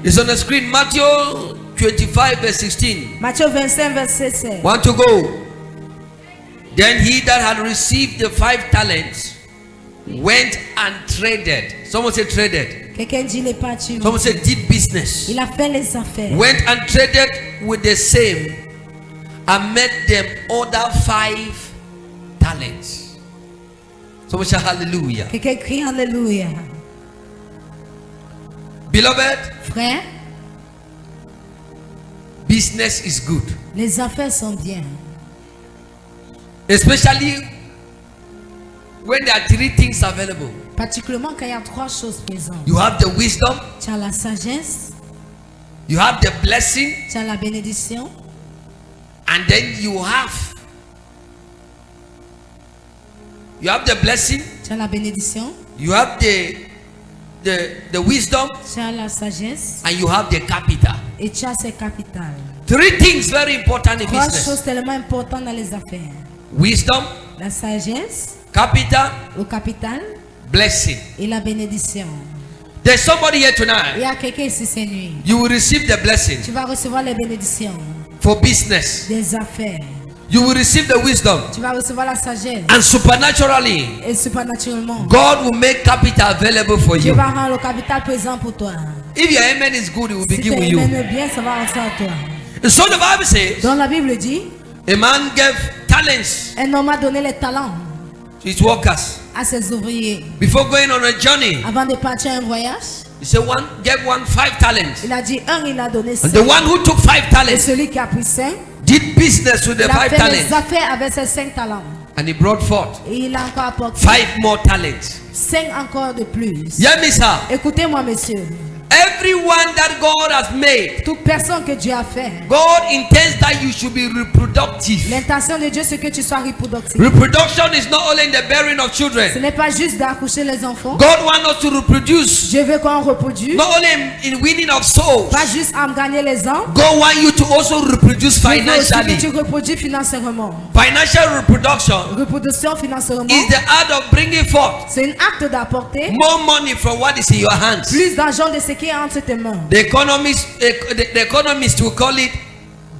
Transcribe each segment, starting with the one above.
It's on the screen. Matthew 25 verse 16. Matthieu 25, verset 16. Want to go? Then he that had received the 5 talents went and traded. Someone said traded. Quelqu'un dit les pâtures. Someone said did business. Il a fait les affaires. Went and traded with the same and made them other 5 talents. Someone say hallelujah. Quelqu'un crie alléluia. Beloved, Frère, business is good. les affaires sont bien. Especially when there are 3 things available. Particulièrement quand il y a 3 choses présentes. You have the wisdom, Tu as la sagesse, you have the blessing, tu as la bénédiction, and then you have the blessing, tu as la bénédiction, you have the wisdom, tu as la sagesse and you have the capital. et tu as ses capitales. 3 things very important in 3 business. choses tellement importantes dans les affaires. Wisdom, La sagesse, capital, le capital blessing. et la bénédiction. There's somebody here Il tonight. y a quelqu'un ici cette nuit. You will receive the blessing Tu vas recevoir les bénédictions for business. des affaires. You will receive the wisdom, Tu vas recevoir la sagesse. and supernaturally Et supernaturellement, God will make capital available for Dieu you. va rendre le capital présent pour toi. If your amen is good, it will Si begin tu with you. aimes bien, ça va rentrer à toi. And so the Bible says Donc la Bible dit, a man gave talents un homme a donné les talents to his workers à ses ouvriers. before going on a journey. Avant de partir un voyage, He said one gave one 5 talents, il a dit un, il a donné and 5. the one who took 5 Et talents celui qui a pris 5, did business with the il a 5 fait les talents, affaires avec ses 5 talents. and he brought forth Et il a encore apporté 5 more talents. 5 encore de plus. Hear me, sir. Écoutez-moi, monsieur. Everyone that God has made, Toute personne que Dieu a fait, God intends that you should be reproductive. l'intention de Dieu, c'est que tu sois reproductif. Reproduction is not only in the bearing of Ce children. n'est pas juste d'accoucher les enfants. God wants us to reproduce, Dieu veut qu'on reproduise. not only in winning of souls. Pas juste à gagner les âmes. God wants you to also reproduce Dieu veut aussi que financially. tu reproduis financièrement. Financial reproduction Reproduction financièrement, is the art of bringing forth c'est un acte d'apporter more money from what is in your hands. plus d'argent de ce qui est entre tes mains. The economist will call it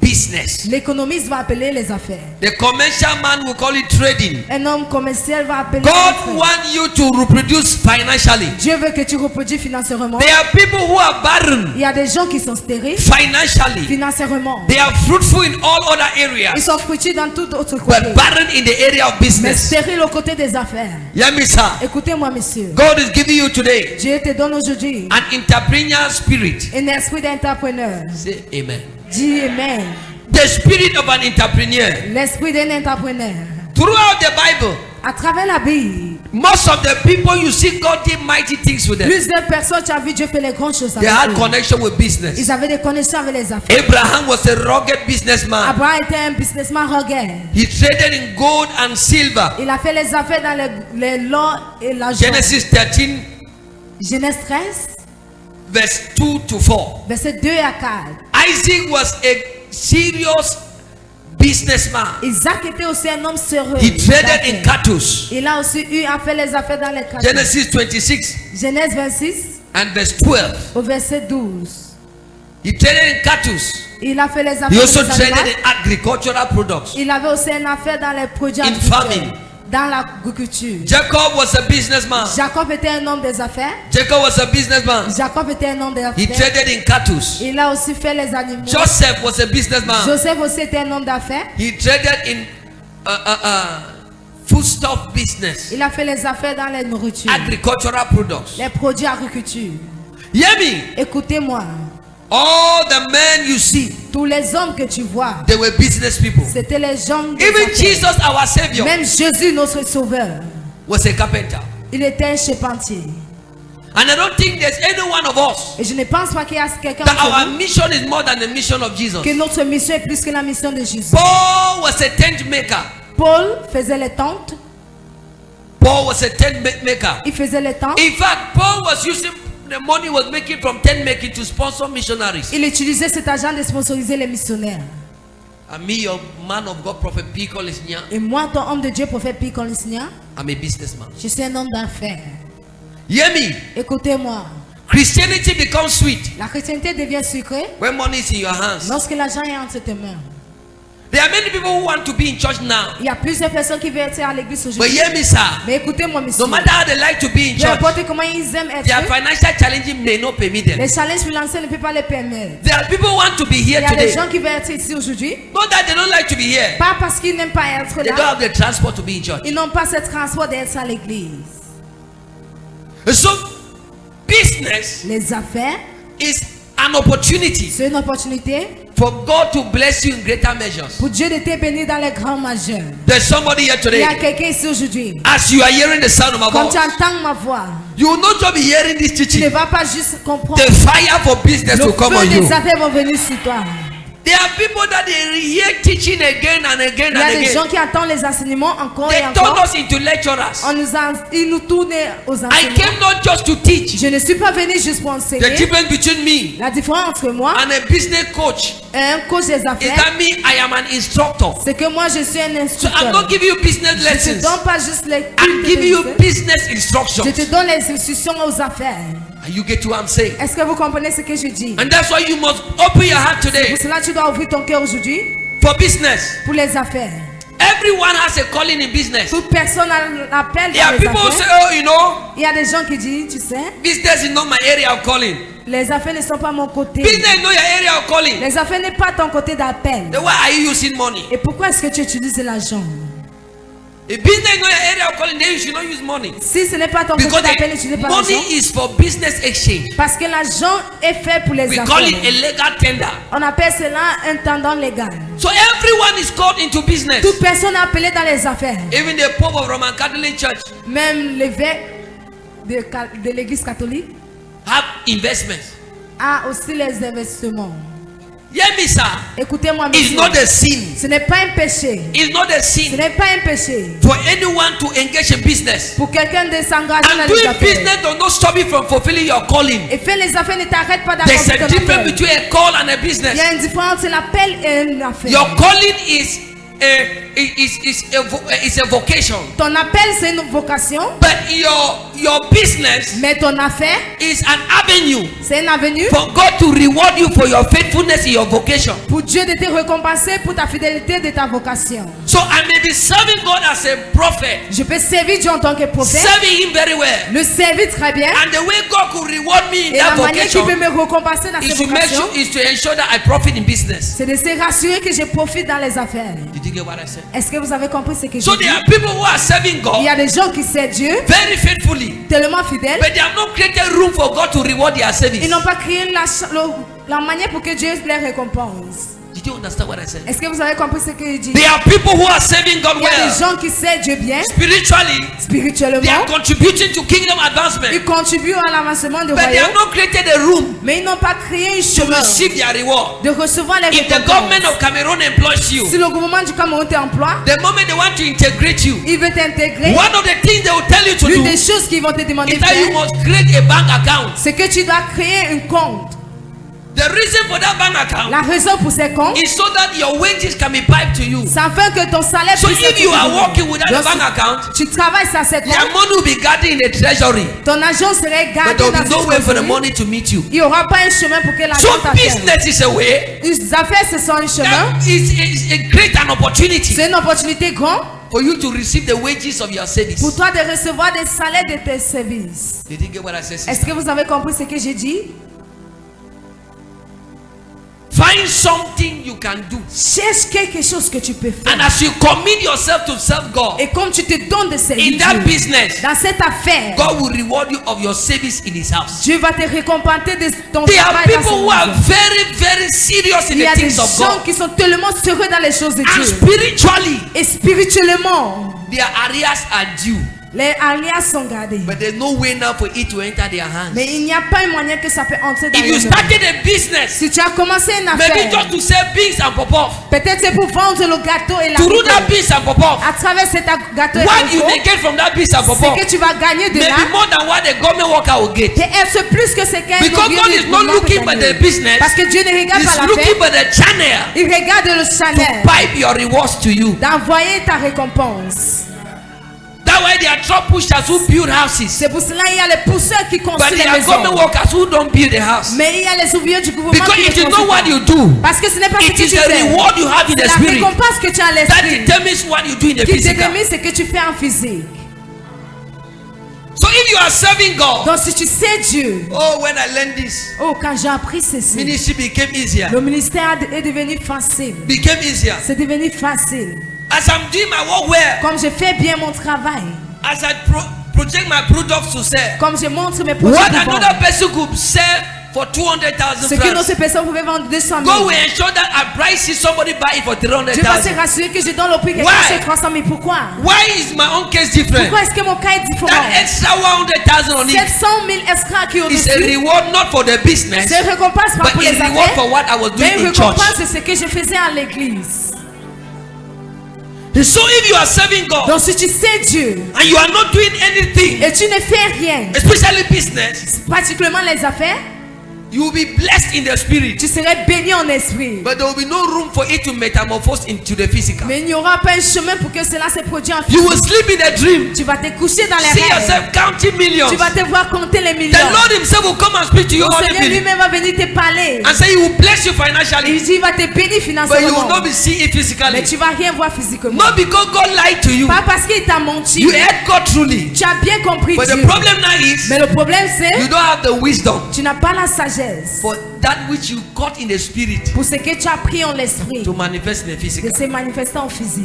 business. L'économiste va appeler les affaires. The commercial man will call it trading. Un homme commercial va appeler les God affaires. wants you to reproduce financially. Dieu veut que tu reproduises financièrement. There are people who are barren Il y a des gens qui sont stériles financially. financièrement. They are fruitful in all other Ils areas, sont fructueux dans tout autre côté. but barren in the area of Mais business. stériles au côté des affaires. Hear me, sir. Écoutez-moi, monsieur. God is giving you today Dieu te donne aujourd'hui an entrepreneurial spirit. un esprit d'entrepreneur. Say amen. Dis amen. The spirit of an entrepreneur. L'esprit d'un entrepreneur. Throughout the Bible, À travers la Bible, most of the people you see God did mighty things with them. plus de personnes, tu as vu Dieu faire les grandes choses They avec had eux. connection with business. Ils avaient des connexions avec les affaires. Abraham was a rugged businessman. Abraham était un businessman rugged. He traded in gold and silver. Il a fait les affaires dans les l'or et l'argent. Genesis 13, Genèse 13, verse 2 to 4. verset 2 à 4. Isaac was a serious businessman. Isaac était aussi un homme sérieux. He traded in d'affaires. cattle. Il a aussi eu à faire les affaires dans les cattle. Genesis 26 Genèse 26 and verse 12. au verset 12. He traded in cattle. Il a fait les He affaires also des traded animaux. in agricultural products. Il avait aussi une affaire dans les produits In agricoles, farming. dans l'agriculture. Jacob was a businessman. Jacob était un homme des affaires. Jacob was a businessman. Jacob était un homme des He affaires. traded in cattle. Il a aussi fait les animaux. Joseph was a businessman. Joseph aussi était un homme d'affaires. He traded in foodstuff business, Il a fait les affaires dans les nourritures, agricultural products. les produits agriculture. Hear me. Écoutez-moi, All the men you see, tous les hommes que tu vois, they were business people. c'était les gens des Even affaires. Jesus, our Savior, Même Jésus, notre sauveur, was a carpenter. il était un charpentier. And I don't think there's any one of us Et je ne pense pas qu'il y a quelqu'un that d'entre our nous mission is more than the mission of Jesus. que notre mission est plus que la mission de Jésus. Paul was a tent maker. Paul faisait les tentes, Paul was a tent maker. il faisait les tentes. In fact, Paul was using the money he was making from tent making to sponsor missionaries. Il utilisait cet argent de sponsoriser les missionnaires. And me, your man of God, Prophet P. Colesnia, Et moi, ton homme de Dieu, prophète Pierre Colesnia, I'm a businessman. je suis un homme d'affaires. Hear me. Écoutez-moi, Christianity becomes sweet La chrétienté devient sucrée when money is in your hands. lorsque l'argent est entre tes mains. There are many people who want to be in church now. Il y a plusieurs personnes qui veulent être à l'église But aujourd'hui. hear me, sir. Mais écoutez-moi, monsieur. No matter how they like to be in Peu church, importe comment ils aiment their être, financial challenges may not permit them. les challenges financiers ne peuvent pas les permettre. There are people who want to be Il here y a des today. gens qui veulent être ici aujourd'hui, Not that they don't like to be here. pas parce qu'ils n'aiment pas être They don't là, have the transport to be in church. ils n'ont pas ce transport d'être à l'église. So, business Les affaires, is an opportunity c'est une opportunité for God to bless you in greater measures. pour Dieu de te bénir dans les grands majeurs. There's somebody here Il y a today. quelqu'un ici aujourd'hui. As you are hearing the sound of my Quand voice, tu entends ma voix, you will not just be hearing this tu ne teaching. vas pas juste comprendre. The fire for business Le will come on feu you. des affaires vont venir sur toi. There are people that they hear teaching again and again Il y a and des gens again. qui entendent les enseignements encore They et turn encore. us into lecturers. Ils nous tournent aux I enseignements. came not just to teach. Je ne suis pas venu juste pour The enseigner. difference between me La différence entre moi and a business coach et un coach des is affaires, that me, I am an instructor. c'est que moi je suis un So I'm instructeur. not giving you business Je te lessons. donne pas juste les I'm giving you business je instructions. te donne les instructions aux affaires. And you get what I'm saying. Est-ce que vous comprenez ce que je dis? And that's why you must open your heart Pour today cela, tu dois ouvrir ton cœur aujourd'hui for business. pour les affaires. Everyone has a calling in business. Toute personne a l'appel There dans are les people who say, affaires. oh, you know, Il y a des gens qui disent, tu sais, business is not my area of calling. les affaires ne sont pas mon côté. Business is not your area of calling. Les affaires n'est pas ton côté d'appel. Then why are you using money? Et pourquoi est-ce que tu utilises l'argent? If business is not your area of calling, then you should not use money. Si ce n'est pas ton côté Because d'appel, n'utilise pas money l'argent. is for business exchange. Parce que l'argent est fait pour les We call it a affaires. legal tender. On appelle cela un tendon légal. So everyone is called into business. Toute personne est appelée dans les affaires. Even the Pope of Roman Catholic Church Même l'évêque de l'église catholique have investments. a aussi les investissements. Hear me, sir. Écoutez-moi, It's monsieur. not a sin. Ce n'est pas un péché. It's not a Ce sin n'est pas un péché. for anyone to engage in business. Pour quelqu'un de s'engager dans And les doing affaires. business does not stop you from fulfilling your calling. Et faire les affaires ne t'arrête pas There's d'accomplir a ton difference appel. between a call and a Il y business. a une différence entre l'appel et une affaire. Your calling is a vocation, Ton appel, c'est une vocation. but your business Mais ton affaire, is an avenue c'est une avenue for God to reward you for your faithfulness in your vocation. pour Dieu de te récompenser pour ta fidélité de ta vocation. So I may be serving God as a prophet, Je peux servir Dieu en tant que prophète, serving Him very well, le servir très bien. and the way God could reward me in Et la that manière qu'il vocation peut me récompenser dans is cette to make vocation, sure is to ensure that I profit in business. c'est de se rassurer que je profite dans les affaires. Did you get what I said? Est-ce que vous avez compris ce que So je dis? there are people who are serving Il God y a des gens qui servent Dieu very faithfully, tellement fidèles, but they have not created room for God to reward their service. ils n'ont pas créé la manière pour que Dieu les récompense. Did you understand what I said? Est-ce que vous avez compris ce que je dis? There are people who are serving God Il y a des well. gens qui servent Dieu bien, Spiritually, they spirituellement. are contributing to kingdom advancement, Ils contribuent à l'avancement du but they have royaume, not created a room mais ils n'ont pas créé un to chemin receive their reward. de recevoir les If the government récompenses. of Cameroon employs you, Si le gouvernement du Cameroun t'emploie, the moment they want to integrate you, il veut t'intégrer. one of the things they will tell you to L'une do des choses qu'ils vont te demander is de that you faire, must create a bank account. c'est que tu dois créer un compte. The reason for that bank account La raison pour ces comptes, is so that your wages can be piped to you. c'est afin que ton salaire So puisse if you être are payé. working without a Donc, bank account, tu travailles sans ces your comptes, money will be gathered in the treasury, ton argent serait but gardé there will dans be no way cette for the trésorerie. money to meet you. Il n'y aura pas un chemin pour que So l'argent t'atteigne. business is a way Les affaires, ce sont un chemin. that is create an opportunity C'est une opportunité grande for you to receive the wages of your service. pour toi de recevoir des salaires de tes services. Did you get what I said? Est-ce que vous avez compris ce que j'ai dit? Find something you can do, Cherche quelque chose que tu peux faire. and as you commit yourself to serve God Et comme tu te donnes de in servir that Dieu, business, dans cette affaire, God will reward you of your service in His house. Dieu va te récompenser de ton There are travail dans people son who are maison. very serious in Il y a the des things of gens God, qui sont tellement sérieux dans les choses de and Dieu. spiritually, Et spirituellement, their areas are due, les alliances sont gardées. but there's no way now for it to enter their hands. Mais il n'y a pas un moyen que ça peut entrer dans If les you mains. started a business, Si tu as commencé une maybe affaire, just to sell beans and pop-off, peut-être c'est pour vendre le gâteau et la to do that coco. beans and pop-off, À travers cet gâteau et what la you coco, may get from that beans and c'est pop-off que tu vas gagner de là. maybe more than what the government worker will get. Et c'est plus que ce qu'un Because God is not looking for the business, Parce que Dieu ne regarde He's pas looking l'affaire, for the channel il regarde le to salaire pipe your rewards to you. d'envoyer ta récompense. That That's why there are truck pushers who build houses. C'est pour cela il y a les pousseurs qui But construisent there les are government maisons. workers who don't build the house. Mais il y a les ouvriers du gouvernement Because qui it ne is not construisent what pas. you do. Parce que ce n'est pas ce It que is tu the fais. reward you have in the C'est la spirit récompense que tu as à that l'esprit determines what you do in the qui physical. détermine ce que tu fais en physique. So if you are serving God, Donc si tu sais Dieu, oh, when I learned this, oh quand j'ai appris ceci, ministry became easier. le ministère est devenu facile. Became easier. C'est devenu facile. As I'm doing my work well, Comme je fais bien mon travail, as I project my products to sell, comme je montre mes produits what pour vendre, another person could sell for 200,000 ce que francs, notre personne pouvait vendre 200 000. God will ensure that I price it, somebody buy it for Je vais se 300,000. rassurer que je donne le prix quelqu'un Why? chez 300 000. Pourquoi? Why is my own case different? Pourquoi est-ce que mon cas est différent? That extra 100,000 on it 700 000 extra qui ont is a reçu, reward not for the business, c'est une récompense pas but pour a les reward affaires, for what I was mais doing une in church. récompense de ce que je faisais à l'église. So if you are serving God Donc si tu sais Dieu and you are not doing anything, et tu ne fais rien, especially business, particulièrement les affaires, you will be blessed in the spirit. tu serais béni en esprit. But there will be no room for it to metamorphose into the physical. Mais il n'y aura pas un chemin pour que cela se produise en You will physique. sleep in a dream. Tu vas te coucher dans les See rêves. yourself counting millions. Tu vas te voir compter les The millions. Lord Himself will come and speak to you Le all Seigneur evening lui-même va venir te parler. and say He will bless you Il financially, dit il va te bénir but you will financièrement. not be seeing it Mais physically. tu vas rien voir physiquement. Not because God lied to you. Pas parce qu'il t'a menti. You heard God truly. Tu as bien compris But the Dieu. problem now is Mais le problème c'est you don't have the wisdom tu n'as pas la sagesse for that which you got in the spirit pour ce que tu as pris en l'esprit to manifest in the de physical. se manifester en physique.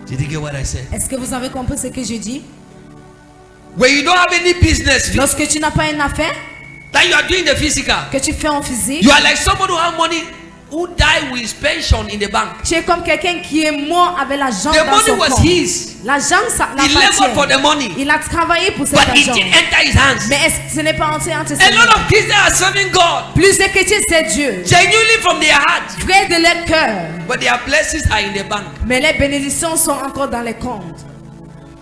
Did you get what I said? Est-ce que vous avez compris ce que je dis? When you don't have any business Lorsque tu n'as pas une affaire that you are doing the physical, que tu fais en physique, you are like somebody who have money who died with his pension in the bank. tu es comme quelqu'un qui est mort avec l'argent The dans money son was compte. his. L'argent ça He labored for the l'appartient. money, Il a travaillé pour cet but it argent. didn't enter his hands. Mais est-ce que ce n'est pas entré entre ses A lot mains? of Christians are serving God Plusieurs chrétiens c'est Dieu. genuinely from their heart, Près de leur cœur. but their blessings are in the bank. Mais les bénédictions sont encore dans les comptes.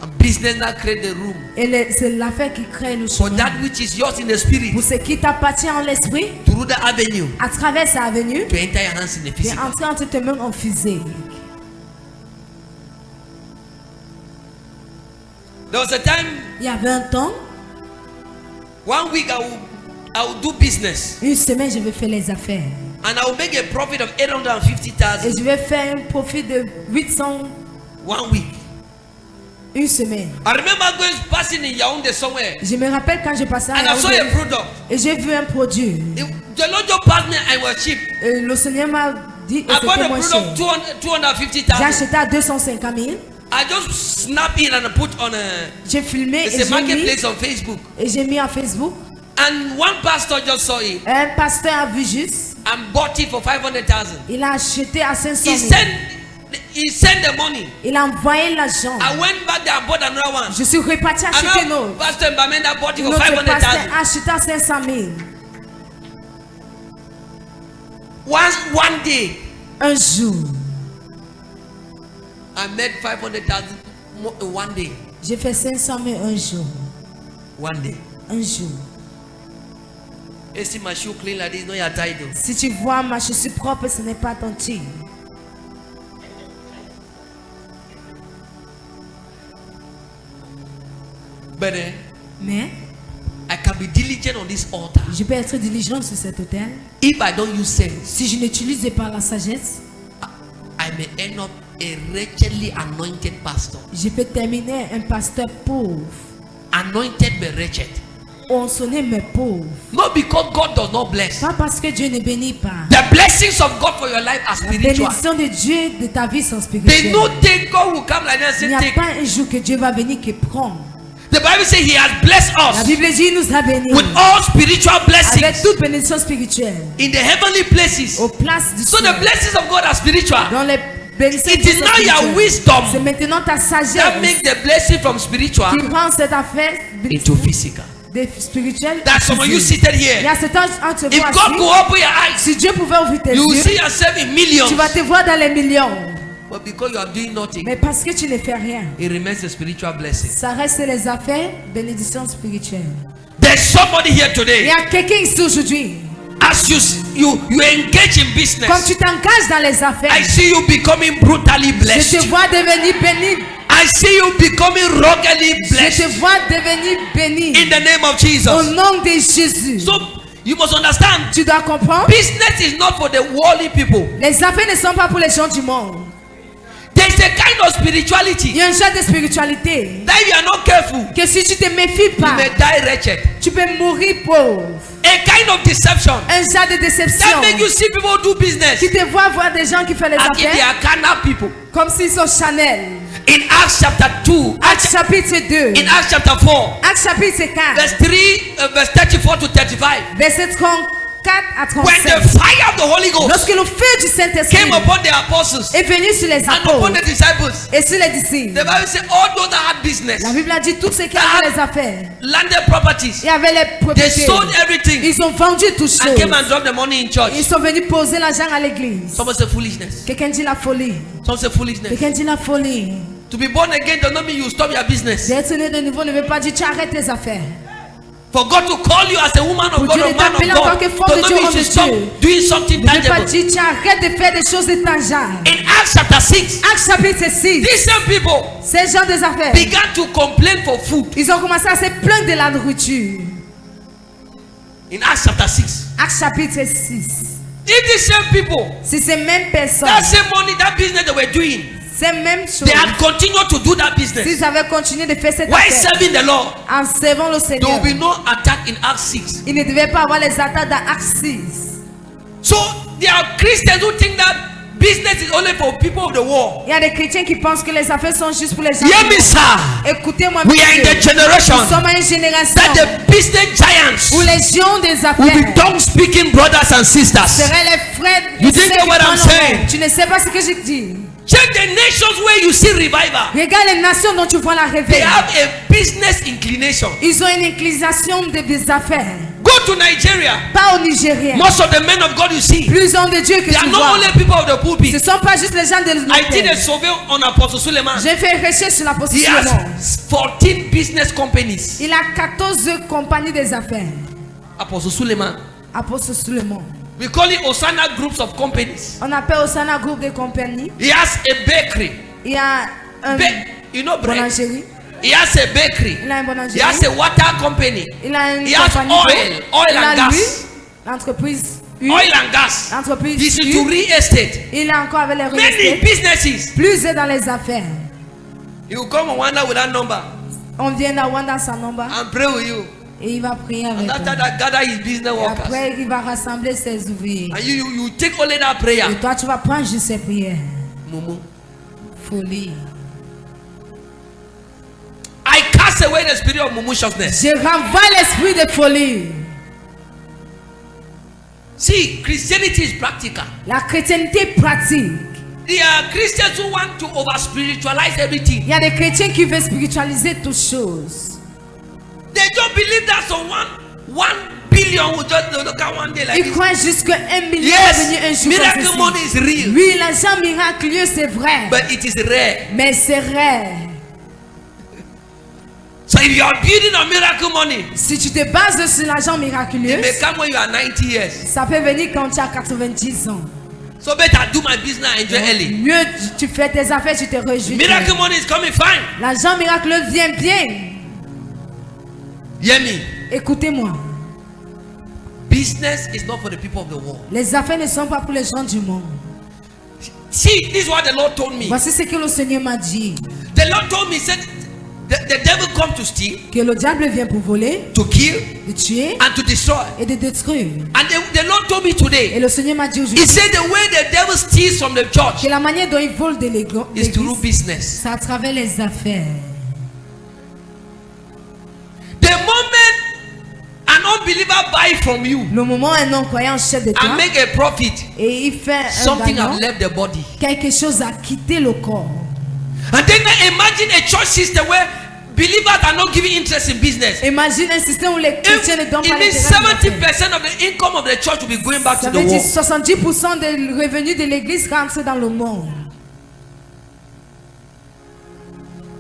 And business now create the room Et c'est l'affaire qui crée le for chemin. that which is yours in the spirit Pour ce qui t'appartient en l'esprit, through the avenue à travers sa avenue, to enter your hands in the et physical. entrer entre tes mains en physique. There was a time, Il y avait un temps, 1 week I will do business une semaine, je vais faire les affaires. and I will make a profit of Et 850,000 je vais faire un profit de 800 1 week. une semaine. I remember going passing in Yaoundé somewhere Je me rappelle quand j'ai passé à and I saw a Yaoundé product. et j'ai vu un produit. The Lord just passed me and it was cheap. Et le Seigneur m'a dit et I bought c'était the moins product cher. J'ai 250,000. acheté à 250 000. I just snap it and I put on a J'ai filmé it's et a j'ai mis, marketplace on Facebook. et j'ai mis en Facebook. And one pastor just saw it Un pasteur a vu juste. and bought it for 500,000. Il a acheté à 500 He 000. sent the money. Il a envoyé l'argent. I went back there and bought another one. Je suis reparti acheter une Another autre. pastor in Bamenda bought it for Notre 500,000. pasteur a acheté à 500 000. One day, Un jour, I made 500,000 in 1 day. j'ai fait 500 000 un jour. 1 day. Un jour. You see my shoe clean like this, no your title. Si tu vois ma chaussure propre, ce n'est pas ton tigre. But Mais I can be diligent on this altar. je peux être diligent sur cet hôtel. If I don't use sense, Si je n'utilise pas la sagesse, I may end up a wretchedly anointed pastor. je peux terminer un pasteur pauvre. Anointed but wretched. On sonnait mais pauvre. Not because God does not bless. Pas parce que Dieu ne bénit pas. The blessings of God for your life are La spiritual. bénédiction de Dieu de ta vie sont They spirituelles. no take God will come like that Il and n'y a say take. pas un jour que Dieu va venir qui prend. The Bible says He has blessed La us Bible dit il nous a bénis with all spiritual avec blessings toute bénédiction spirituelle in the heavenly places. aux places du So the ciel. blessings of God are spiritual. Dans les bénédictions It is now your spirituelles. wisdom C'est maintenant ta that sagesse makes the blessing from spiritual qui rend cette affaire into physical. spirituelle. That's some of you seated Il y here. a cet ange entre If vous God assis. could open your eyes, Si Dieu pouvait ouvrir tes you will yeux, see yourself in millions. tu vas te voir dans les millions. But because you are doing nothing, Mais parce que tu ne fais rien, it remains a spiritual blessing. ça reste les affaires, bénédiction spirituelle. There's somebody here Il today. y a quelqu'un ici aujourd'hui. As you engage in Comme business, tu t'engages dans les affaires, I see you becoming brutally je te blessed. vois devenir béni. I I see you becoming ruggedly Je te blessed vois devenir béni. in the name of Au Jesus. nom de Jésus. So you must understand, Tu dois comprendre. business is not for the worldly people. Les affaires ne sont pas pour les gens du monde. There is a kind of Il spirituality y a un genre de spiritualité that if you are not careful, que si tu te méfies you pas, may die wretched. tu peux mourir pauvre. A kind of deception Un genre de that déception make you see people do business qui te voit voir des gens qui font les as if they affaires are carnal people. comme s'ils sont Chanel. In Acts chapter 2, Actes chapitre 2, in Acts chapter 4, Actes chapitre 4, verse 3, verse 34 to 35, verset 34 à when the 37. fire of the Holy Ghost Lorsque le feu du Saint-Esprit came upon the apostles est venu sur les and upon apôtres the disciples, et sur les disciples, the Bible says all those that had business, la Bible a dit tous ceux qui avaient les affaires landed properties, et avaient les they propriétés, sold everything ils ont vendu toutes and came choses. and dropped the money in Ils church. sont venus poser l'argent à l'église. Someone say foolishness. Quelqu'un dit la folie. Someone say foolishness. Quelqu'un dit la folie. To be born again does not mean you stop your business. D'être né de nouveau ne veut pas dire que tu arrêtes tes affaires. For God to call you as a woman of Pour God Dieu or de man of t'appeler en God tant que femme does de not Dieu, mean you homme de should stop Dieu. doing something Ne veut pas tangible. dire que tu arrêtes de faire des choses intangibles. In Acts chapter 6, Actes chapitre 6, these same people ces gens des affaires, began to complain for food. ils ont commencé à se plaindre de la nourriture. In Acts chapter 6, Actes chapitre 6. if these same people, C'est ces mêmes personnes, that same money, that business they were doing, ces mêmes choses, they had continued to do that business s'ils avaient continué de faire cette while affaire serving the Lord, en servant le there Seigneur, will be no attack in Acts 6. ils ne devaient pas avoir les attaques dans Actes 6. So there are Christians who think that business is only for people of the world. Il y a des chrétiens qui pensent que les affaires sont juste pour les gens. Hear me, sir. Écoutez-moi, We are in monsieur. the generation Nous sommes à une génération that the business giants où les gens des will be affaires tongue speaking brothers and sisters. seraient les frères. You et didn't sœurs know qui what I'm parlent en saying. langue. Tu ne sais pas ce que je dis. Check the nations where you see revival. Regarde les nations dont tu vois la They réveil. have a business inclination. Ils ont une inclination des affaires. Go to Nigeria. Pas au Nigérien. Most of the men of God you see, Plus hommes de Dieu que they are tu not vois. only people of the Ce pulpit. ne sont pas juste les gens de I did a l'hôtel. survey on Apostle Suleiman. J'ai fait recherche sur la He position. has 14 business companies. Il a 14 compagnies des affaires. Apostle Suleiman. Apôtre Suleiman. We call it Osana groups of companies. On appelle Osana groupe de compagnie. He has a bakery. Il y a un You know bread. boulangerie. He has a bakery. Il a un He boulangerie. has a water company. Il a une He has compagnie. oil, d'eau. oil Il and a gas. l'huile, l'entreprise. huile, Oil and gas. L'entreprise. He's into huile. real estate. Il est encore avec les real Many estate. businesses. Plus est dans les affaires. He will come and wonder with that number On vient d'avoir dans sa nombre and pray with you. et il va prier avec And toi. after that, gather his business Et workers. après, il va rassembler ses ouvriers. And you take only that prayer. Et toi, tu vas prendre juste ses prières. Mumu. Folie. I cast away the spirit of mumutiousness. Je renvoie l'esprit de folie. See, Christianity is practical. La chrétienté pratique. There are Christians who want to over spiritualize everything. Il y a des chrétiens qui veulent spiritualiser toutes choses. They don't believe that someone 1 billion will just look at one day like Ils this. croient juste qu'un million est venu un Yes, jour miracle comme money ceci. is real, Oui, l'argent miraculeux, c'est vrai. but it is rare. Mais c'est rare. So if you are building on miracle money, Si tu te bases sur l'argent it miraculeux, may come when you are 90 years. ça peut venir quand tu as 90 ans. So better do my business and enjoy early. Mieux tu fais tes affaires, tu te réjouis. Miracle money is coming fine. L'argent miraculeux vient bien. Hear me. Écoutez-moi. Business is not for the people of the world. Les affaires ne sont pas pour les gens du monde. See, this is what the Lord told me. Voici ce que le Seigneur m'a dit. The Lord told me, he said, the devil come to steal, Que le diable vient pour voler, to kill, de tuer and to destroy. et de détruire. And the Lord told me today, Et le Seigneur m'a dit he aujourd'hui said the way the devil steals from the church que la manière dont il vole de is through l'église, business. c'est à travers les affaires. The moment an unbeliever buy from you Le moment où un non-croyant achète de toi and make a profit, et il fait un something gagnant, have left the body. quelque chose a quitté le corps. And then imagine a church system where believers are not giving interest in business. Imagine un système où les chrétiens ne donnent It pas means l'intérêt aux affaires. 70% of the income of the church will be going back Ça to the veut dire world. 70% des revenus de l'église rentrent dans le monde.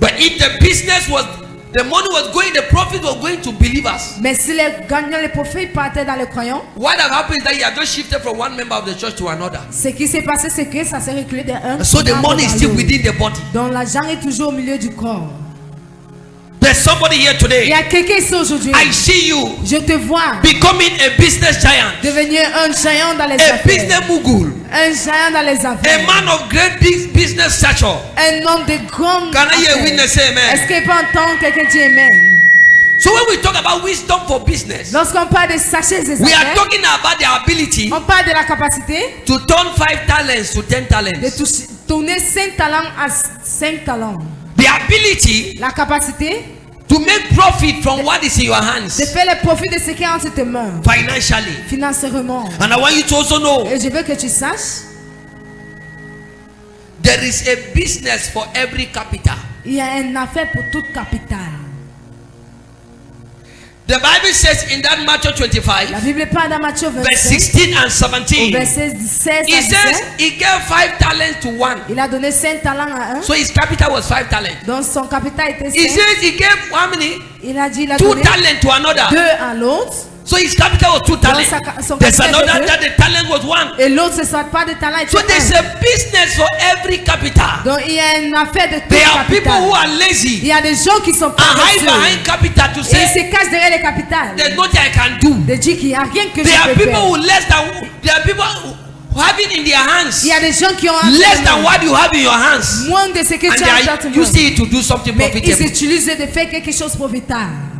But if the business was the money was going, the profit was going to believers. Mais si les gagnants, les profits partaient dans les croyants, What had happened is that he had just shifted from one member of the church to another. ce qui s'est passé, c'est que ça s'est reculé d'un. So the money is still within the body. Donc l'argent est toujours au milieu du corps. There's somebody here Il y today. a quelqu'un ici aujourd'hui. I see you Je te vois becoming a business giant, devenir un géant dans les a affaires. business mogul, Un géant dans les a affaires. man of great business stature. Un homme de grande Can I hear a affaires. witness say amen? Est-ce qu'il peut entendre quelqu'un dire amen? So when we talk about wisdom for business, Lorsqu'on parle de sachets des we are affaires, talking about the ability on parle de la capacité to turn 5 talents to 10 de talents. tourner 5 talents à 5 talents. The ability La capacité to make profit from what is in your de hands faire le profit de ce qui est entre tes mains, financially. financièrement. And I want you to also know Et je veux que tu saches, there is a business for every capital. il y a une affaire pour toute capitale. The Bible says in that Matthew 25, La Bible parle dans Matthieu verse 25, 16 and au 17. verset 16 He à says 17. he gave 5 talents to one. Il a donné 5 talents à un. So his capital was 5 talents. Donc son capital était He 5. says he gave how many? Il a dit il a 2 donné talents to another. 2 à l'autre. So his capital was 2 talents. son There's capital another était that the talent was 1. Et l'autre, ce soit pas de talent. So était there's un. a business for every capital. Donc il y a une affaire de toute There are people who capitale. are Il lazy y a des gens qui sont and hide paresseux. behind capital to Et ils say se cachent derrière les capitales. there's nothing I can do. De dire qu'il n'y a rien que There are je peux people faire. who less than there are people who have it in their hands Il y a des gens qui ont less than what you have in your hands, moins de ce que and tu they as dans are tes mains. using it to do something Mais ils profitable. utilisent de faire quelque chose profitable.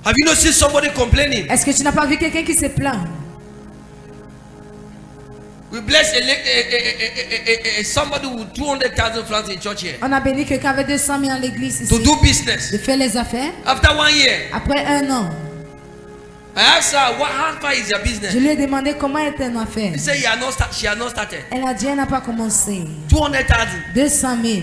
Have you not seen somebody complaining? Est-ce que tu n'as pas vu quelqu'un qui se plaint? We bless somebody with 200,000 francs in church here On a béni quelqu'un avec 200 000 à l'église to ici. do business. De faire les affaires. After 1 year, Après 1 an, I asked her, how far is your je business? lui ai demandé comment était une affaire. He said she had not started. Elle a dit elle n'a pas commencé. 200,000. 200 000.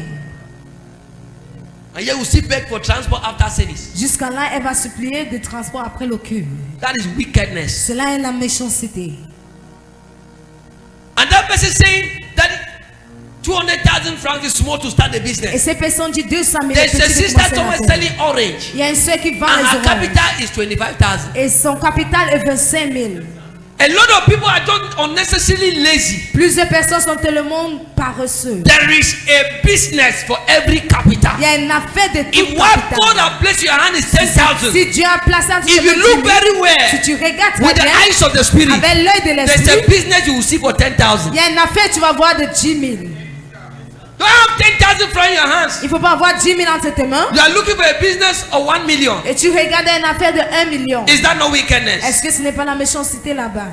And yet we still beg for transport after service. Jusqu'à là, elle va supplier de transport après le culte. That is wickedness. Cela est la méchanceté. And that person saying that 200,000 francs is small to start the Et business. ces personnes disent 200 000. There's a petits de sister commencer somewhere l'affaire. selling orange, Il y a une soeur qui vend and les her oranges. capital is 25,000. Et son capital est 25 000. A lot of people are just unnecessarily lazy. Plusieurs personnes sont tellement paresseux. There is a business for every capital. Il y a une affaire de tout If what God capital. has placed in your hand is 10,000, Si Dieu a placé entre if tes you mains look 10 000, very si well tu regardes with très the bien, eyes of the spirit, avec l'œil de there's a l'esprit, business you will see for 10,000. il y a une affaire tu vas voir de 10 000. Don't have 10,000 francs in your hands. Il ne faut pas avoir 10 000 entre tes mains. You are looking for a business of 1 million. Et tu regardes une affaire de 1 million. Is that no wickedness? Est-ce que ce n'est pas la méchanceté là-bas?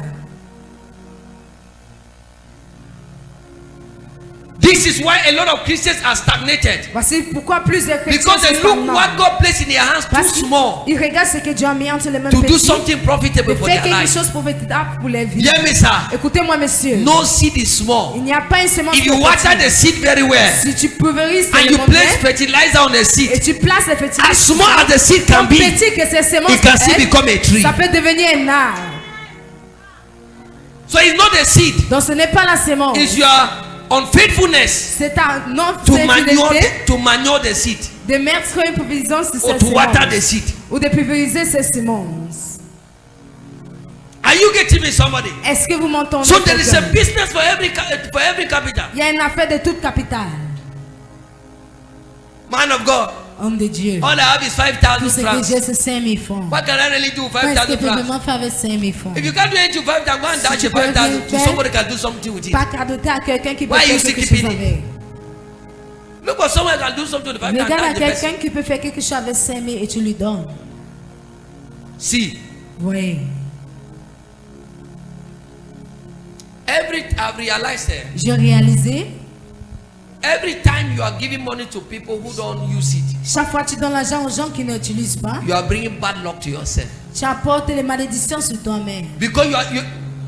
This is why a lot of Christians are stagnated. Voici pourquoi plusieurs chrétiens Because they sont look stagnants. what God placed in their hands too Parce small qu'ils regardent ce que Dieu a mis entre les mains to do petits, something profitable de for faire their quelque life. chose profitable pour les vies. Hear me, sir. Écoutez-moi, monsieur. No seed is small. Il n'y a pas une semence If you petite. water the seed very well Si tu pulvérises and les you place montagnes fertilizer on the et seed, tu places les as fertilisants, small as the seed can be, petit que ces semences it can still peuvent become a être, tree. ça peut devenir un arbre. So it's not the seed, Donc ce n'est pas la sémence. it's your unfaithfulness C'est ta to manure non-fidélité the seed de mettre une pulvérisation sur or ces to water the semences. seed. Ou de pulvériser ces semences. Are you getting me, somebody? Est-ce que vous m'entendez? So there is a quelqu'un? business for every capital. Il y a une affaire de toute capitale. Man of God, Homme de Dieu. all I have is Tout 5,000 ce que francs. j'ai, c'est 5 000 francs. What can I really do with Qu'est-ce que 5,000 je peux francs? vraiment faire avec 5 000 francs? If you can't do anything with 5,000, go and dash tu the peux rien 5,000 to faire, somebody can do something with it. Pas cadoter à quelqu'un qui peut Why faire you still quelque chose keeping it? avec. Look for someone who can do something with 5,000 Regarde à and dash the person. quelqu'un qui peut faire quelque chose avec 5 000 et tu lui donnes. See, Oui. I've realized that J'ai réalisé, every time you are giving money to people who don't use it, chaque fois que tu donnes l'argent aux gens qui n'utilisent pas, you are bringing bad luck to yourself. tu apportes les malédictions sur toi-même. Because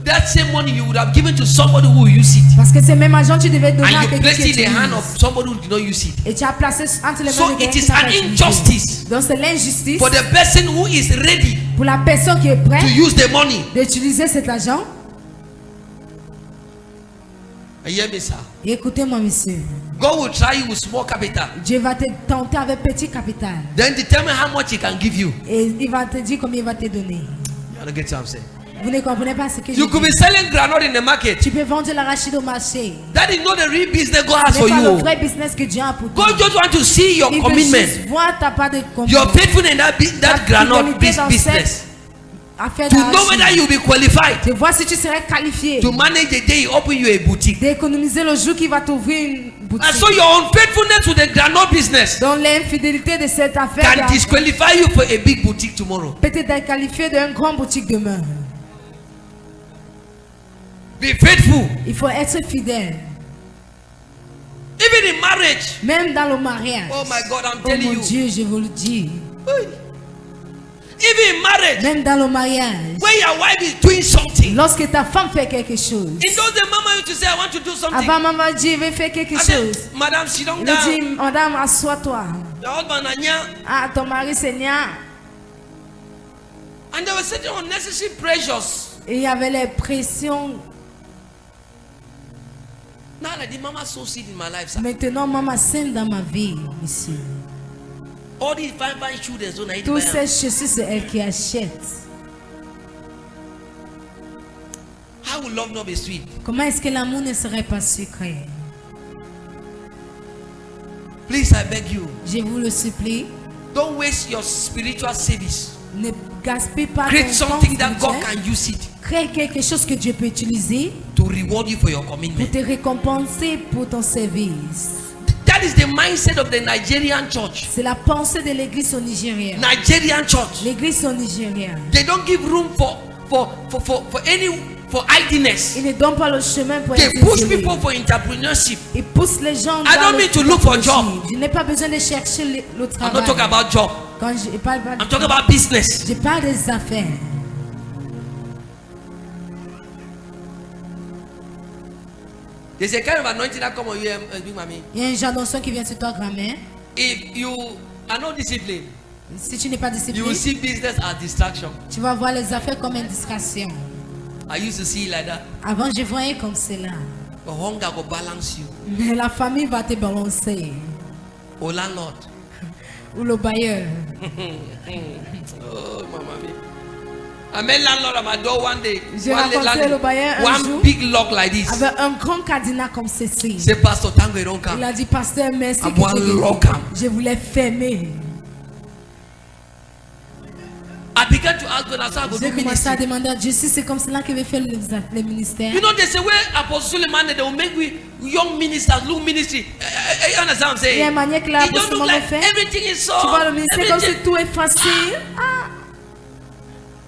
that same money you would have given to somebody who will use it, Parce que ces mêmes argent, tu devais donner and à you quelqu'un place qui it in the hand utilise. of somebody who did not use it. Et tu as placé entre les mains So de it quelqu'un is qui n'a an pas utilisé. injustice Donc c'est l'injustice for the person who is ready pour la personne qui est prête to use the money. d'utiliser cet argent. hear me, sir? Écoutez-moi, monsieur. God will try you with small capital. Dieu va te tenter avec petit capital. Then determine how much He can give you. Et il va te dire combien il va te donner. You don't get what I'm saying? Vous ne comprenez pas ce que je You could be dis. selling groundnut in the market. Tu peux vendre l'arachide au marché. That is not the real business God has Ce for n'est pas le you. vrai business que Dieu a pour toi. God just want to see your Il veut commitment, juste voir ta part de your commitment. faithfulness in that groundnut fidélité dans business. Affaire To know whether d'arachide. you'll be qualified De voir si tu serais qualifié. to manage the day He open you a boutique. D'économiser le jour qui va t'ouvrir une And boutique. so your unfaithfulness to the groundnut business Donc l'infidélité de cette affaire can d'arachide disqualify you for a big boutique tomorrow. peut être qualifié d'une grande boutique demain. Be faithful. Il faut être fidèle. Even in marriage. Même dans le mariage. Oh my God, I'm Oh telling mon you. Dieu, je vous le dis. Even in marriage, Même dans le mariage. when your wife is doing something, Lorsque ta femme fait quelque chose. in those days, Mama used to say, I want to do something. Avant, maman dit, je vais faire quelque I chose. said, Madam, sit down Il a dit, down. madame, assois-toi. The husband anya. Ah, ton mari, Seigneur. And they were setting unnecessary pressures. Et il y avait les pressions. Now like the mama so seed in my life, sir. Maintenant, maman sème dans ma vie, monsieur. All these fine children don't need to Tous buy ces chaussures, c'est elle qui achète. How will love not be sweet? Comment est-ce que l'amour ne serait pas sucré? Please, I beg you, Je vous le supplie, don't waste your spiritual service. ne gaspille pas Create ton temps something that God spirituel. can use it Crée quelque chose que Dieu peut utiliser to reward you for your pour commitment. te récompenser pour ton service. That is the mindset of the Nigerian church. C'est la pensée de l'église au Nigeria. Nigerian church. L'église au Nigeria. They don't give room for idleness. Ils ne donnent pas le chemin pour They être push isolé. people for entrepreneurship. Ils poussent les gens I dans don't le mean to look for entrepreneurship. job. Je n'ai pas besoin de chercher le I'm not travail. talking about job. Quand je parle pas I'm talking about business. je parle des affaires. There's a kind of anointing that come on you, big mommy. Il y a un genre d'onction qui vient sur toi, grand-mère. If you are not disciplined, Si tu n'es pas you discipliné, will see business as distraction. tu vas voir les affaires comme une distraction. I used to see it like that. Avant, je voyais comme cela. But hunger will balance you. Mais la famille va te balancer. Oh landlord. Ou le bailleur. Oh mama me. I met landlord at my door one day. J'ai rencontré le bailleur un jour One big lock like this. avec un grand cadenas comme ceci. Say Pastor Tango, you don't Il come. a dit, pasteur, merci I que want tu es lock venu. am. Je voulais fermer. I began to ask God, I said, I go J'ai do commencé à ministry. demander à Dieu si c'est comme cela qu'il veut faire le ministère. You know, there's a way Apostle Suleiman, they will make we young ministers look ministry. You understand what I'm Il y a saying? une manière que It l'apôtre don't look Suleiman like fait. everything is so. Tu vois le ministère comme si everything. tout est facile. Ah,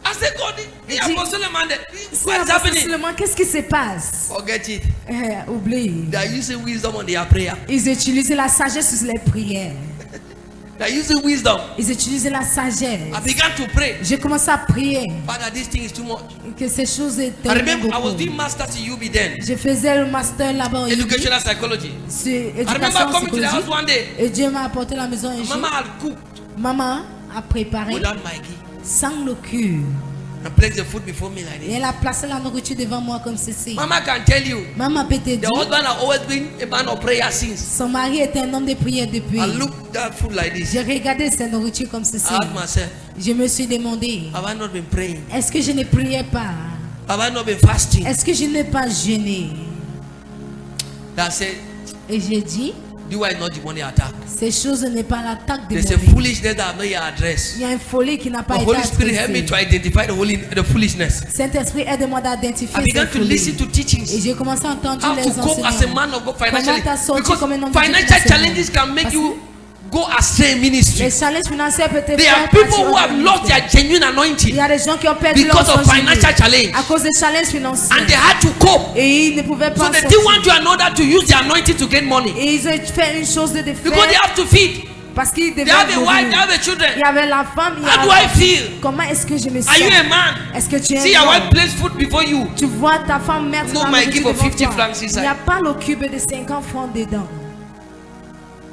I said, God, the dit, Apostle Suleiman, c'est what's l'apôtre happening? Suleiman, qu'est-ce qui se passe? Forget it. Oublie. They are using wisdom on their prayer. Ils utilisent la sagesse sur les prières. They are using wisdom. Ils utilisent la sagesse. I began to pray. J'ai commencé à prier Father, this thing is too much. que ces choses étaient I remember I was beaucoup. doing masters in UB then. Je faisais le master là-bas au UB Educational psychology. sur I remember éducation coming to the house psychologique. one day. Et Dieu m'a apporté à la maison un jour. Mama had cooked Maman a préparé without Maggie sans le cul. and placed the food before me like Et this. elle a placé la nourriture devant moi comme ceci. Mama can tell you, Maman peut te the dire, husband had always been a man of prayer since. son mari était un homme de prière depuis. I looked at that food like this. J'ai regardé sa nourriture comme ceci. I asked myself, Je me suis demandé, have I not been praying? est-ce que je ne priais pas? Have I not been fasting? Est-ce que je n'ai pas jeûné? That said, Et j'ai dit, do I not demonic attack? ces choses n'est pas l'attaque de There's a mon foolishness that I've not yet addressed. Il y a une folie qui n'a The pas été Holy Spirit helped me to adressée. identify the foolishness. Saint-Esprit, aide-moi I d'identifier began cette to listen folie. to teachings. Et j'ai commencé à entendre How les to cope as a enseignements. man of God financially. Comment t'as sorti comme un homme Because de Dieu financial financièrement? challenges can make Parce you go astray in ministry. Les challenges financiers peuvent te There faire are people partir who dans have le lost ministère. their genuine Il anointing y a des gens qui ont perdu leur because of onction financial génie challenge à cause des challenges financiers. and they had to cope. Et ils ne pouvaient So pas they sortir. didn't want you and another to use their anointing to get money Et ils ont fait une chose de because they faire have to feed. parce qu'ils They devaient have a wife, they nourrir. have a Il children. y avait la femme, il y How do I avait... feel? Comment est-ce que je me sens? Are you a man? Est-ce que tu es See un your wife homme? place food before you. Tu vois ta femme mettre No, la my nourriture give of devant 50 toi. francs Il inside. n'y a pas le cube de 50 francs dedans.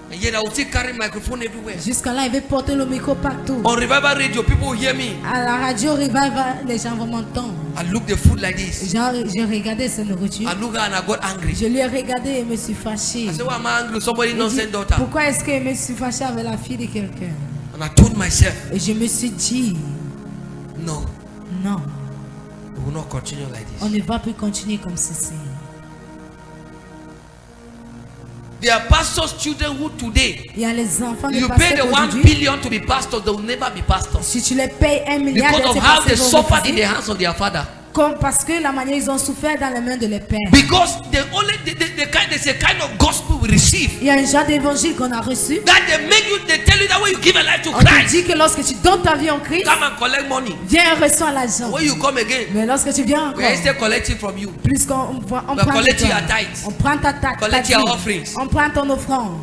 And yet I will still carry microphone everywhere. Jusqu'à là, il veut porter le micro partout. On Revival Radio, people will hear me. À la radio Revival, les gens vont m'entendre. I look the food like this. J'ai regardé sa nourriture. I look her and I got angry. Je lui ai regardé et me suis fâché. I said, why am I angry with somebody J'ai not dit, sent daughter? pourquoi est-ce que je me suis fâché avec la fille de quelqu'un? And I told myself, Et je me suis dit, no, non, we will not continue like on this. ne va plus continuer comme ceci. There are pastors' children who today, Il y a les enfants de you pay the pasteurs 1 aujourd'hui. billion to be pastors, they will never be pastors. Si tu les payes 1 milliard, Because of ces how they pasteurs vont suffered in the refuser. hands of their father. Parce que la manière ils ont souffert dans les mains de les pères. Because there's a kind of gospel we receive Il y a un genre d'évangile qu'on a reçu. that they tell you that when you give a life to On te Christ, dit que lorsque tu donnes ta vie en Christ, come and collect money. viens et reçois l'argent. When you come again, Mais lorsque tu viens we are encore, still collecting from you. plus qu'on We prend are de collecting toi, your tithes. on prend ta taxe, Collect your offerings. on prend ton offrande.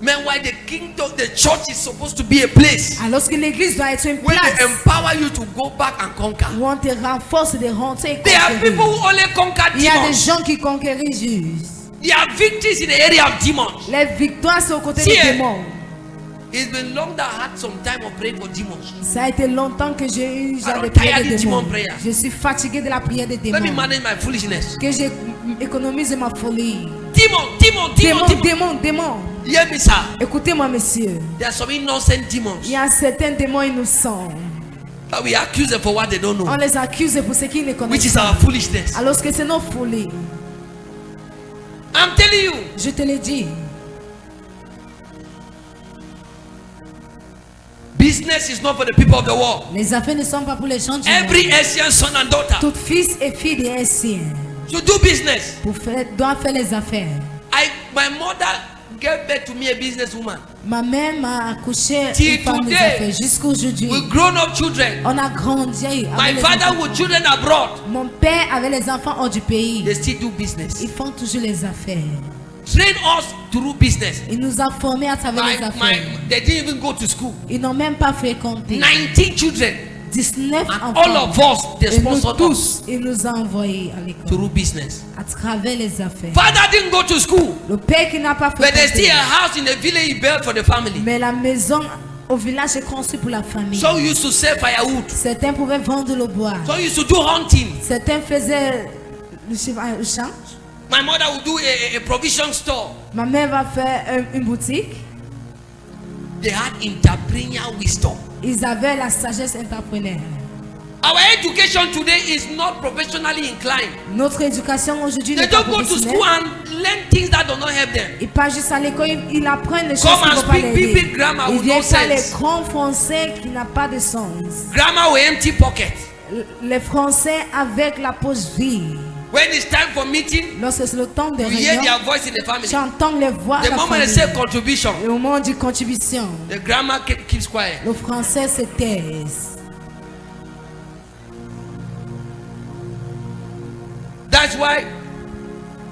Meanwhile, the kingdom, the church is supposed to be a place Alors que l'église doit être une where they place empower you to go back and conquer. où on te renforce de rentrer et There are people conquérir. who only conquer Il y a des demons. gens qui conquérissent juste. There are victories in the area of demons. Les victoires sont aux côtés See, des démons. It's been long that I had some time of praying for demons. Ça a été longtemps que j'ai eu genre de don't prière tire des the demon démons. prayer. Je suis fatigué de la prière des Let me démons. manage my foolishness. Que j'économise ma folie. Demon. Démons. Hear me, sir. Écoutez-moi, monsieur. There are some innocent Il demons y a certains démons innocents. that we accuse them for what they don't On know, les accuse pour ce qu'ils ne which connaissent is pas. our foolishness. Alors que c'est nos folies. I'm telling you, Je te l'ai dit. business is not for the people of the world. Les affaires ne sont pas pour les gens du Every monde. Asian son and daughter Tout fils et fille des Haïtiens should do business. doivent faire les affaires. My mother gave birth to me a businesswoman. Ma mère m'a accouché Till une femme des today, affaires jusqu'aujourd'hui. With grown-up children. On a grandi avec My les father enfants. with children abroad. Mon père avait les enfants hors du pays. They still do business. Ils font toujours les affaires. Train us through business. Il nous a formés à travers les affaires. They didn't even go to school. Ils n'ont même pas fréquenté. 19 children. 19 And all enfants. of us, they Et nous sponsored us tous, il nous a envoyés à l'école. through business. À travers les affaires. Father didn't go to school, Le père qui n'a pas but there's still fréquenté. a house in the village he built for the family. Mais la maison au village est construite pour la famille. So we used to sell firewood. Certains pouvaient vendre le bois. So we used to do hunting. Certains faisaient le champ. My mother would do a provision store. Ma mère va faire une boutique. They had entrepreneurial wisdom. Ils avaient la sagesse entrepreneur. Our education today is not professionally inclined. Notre éducation aujourd'hui They n'est pas don't go to professionnelle. school and learn things that do not help them. Ils partent juste à l'école, ils apprennent les choses Come qui ne and vont pas speak big l'aider. grammar Ils with viennent no faire les sense. grands français qui n'ont pas de sens. Grammar with empty pocket. Les français avec la poche vide. When it's time for meeting, Lorsque c'est le temps de you hear réunion, their voice in the family. j'entends les voix de The la moment they famille. say contribution, Et au moment du contribution, the grammar keeps quiet. le français se taise. That's why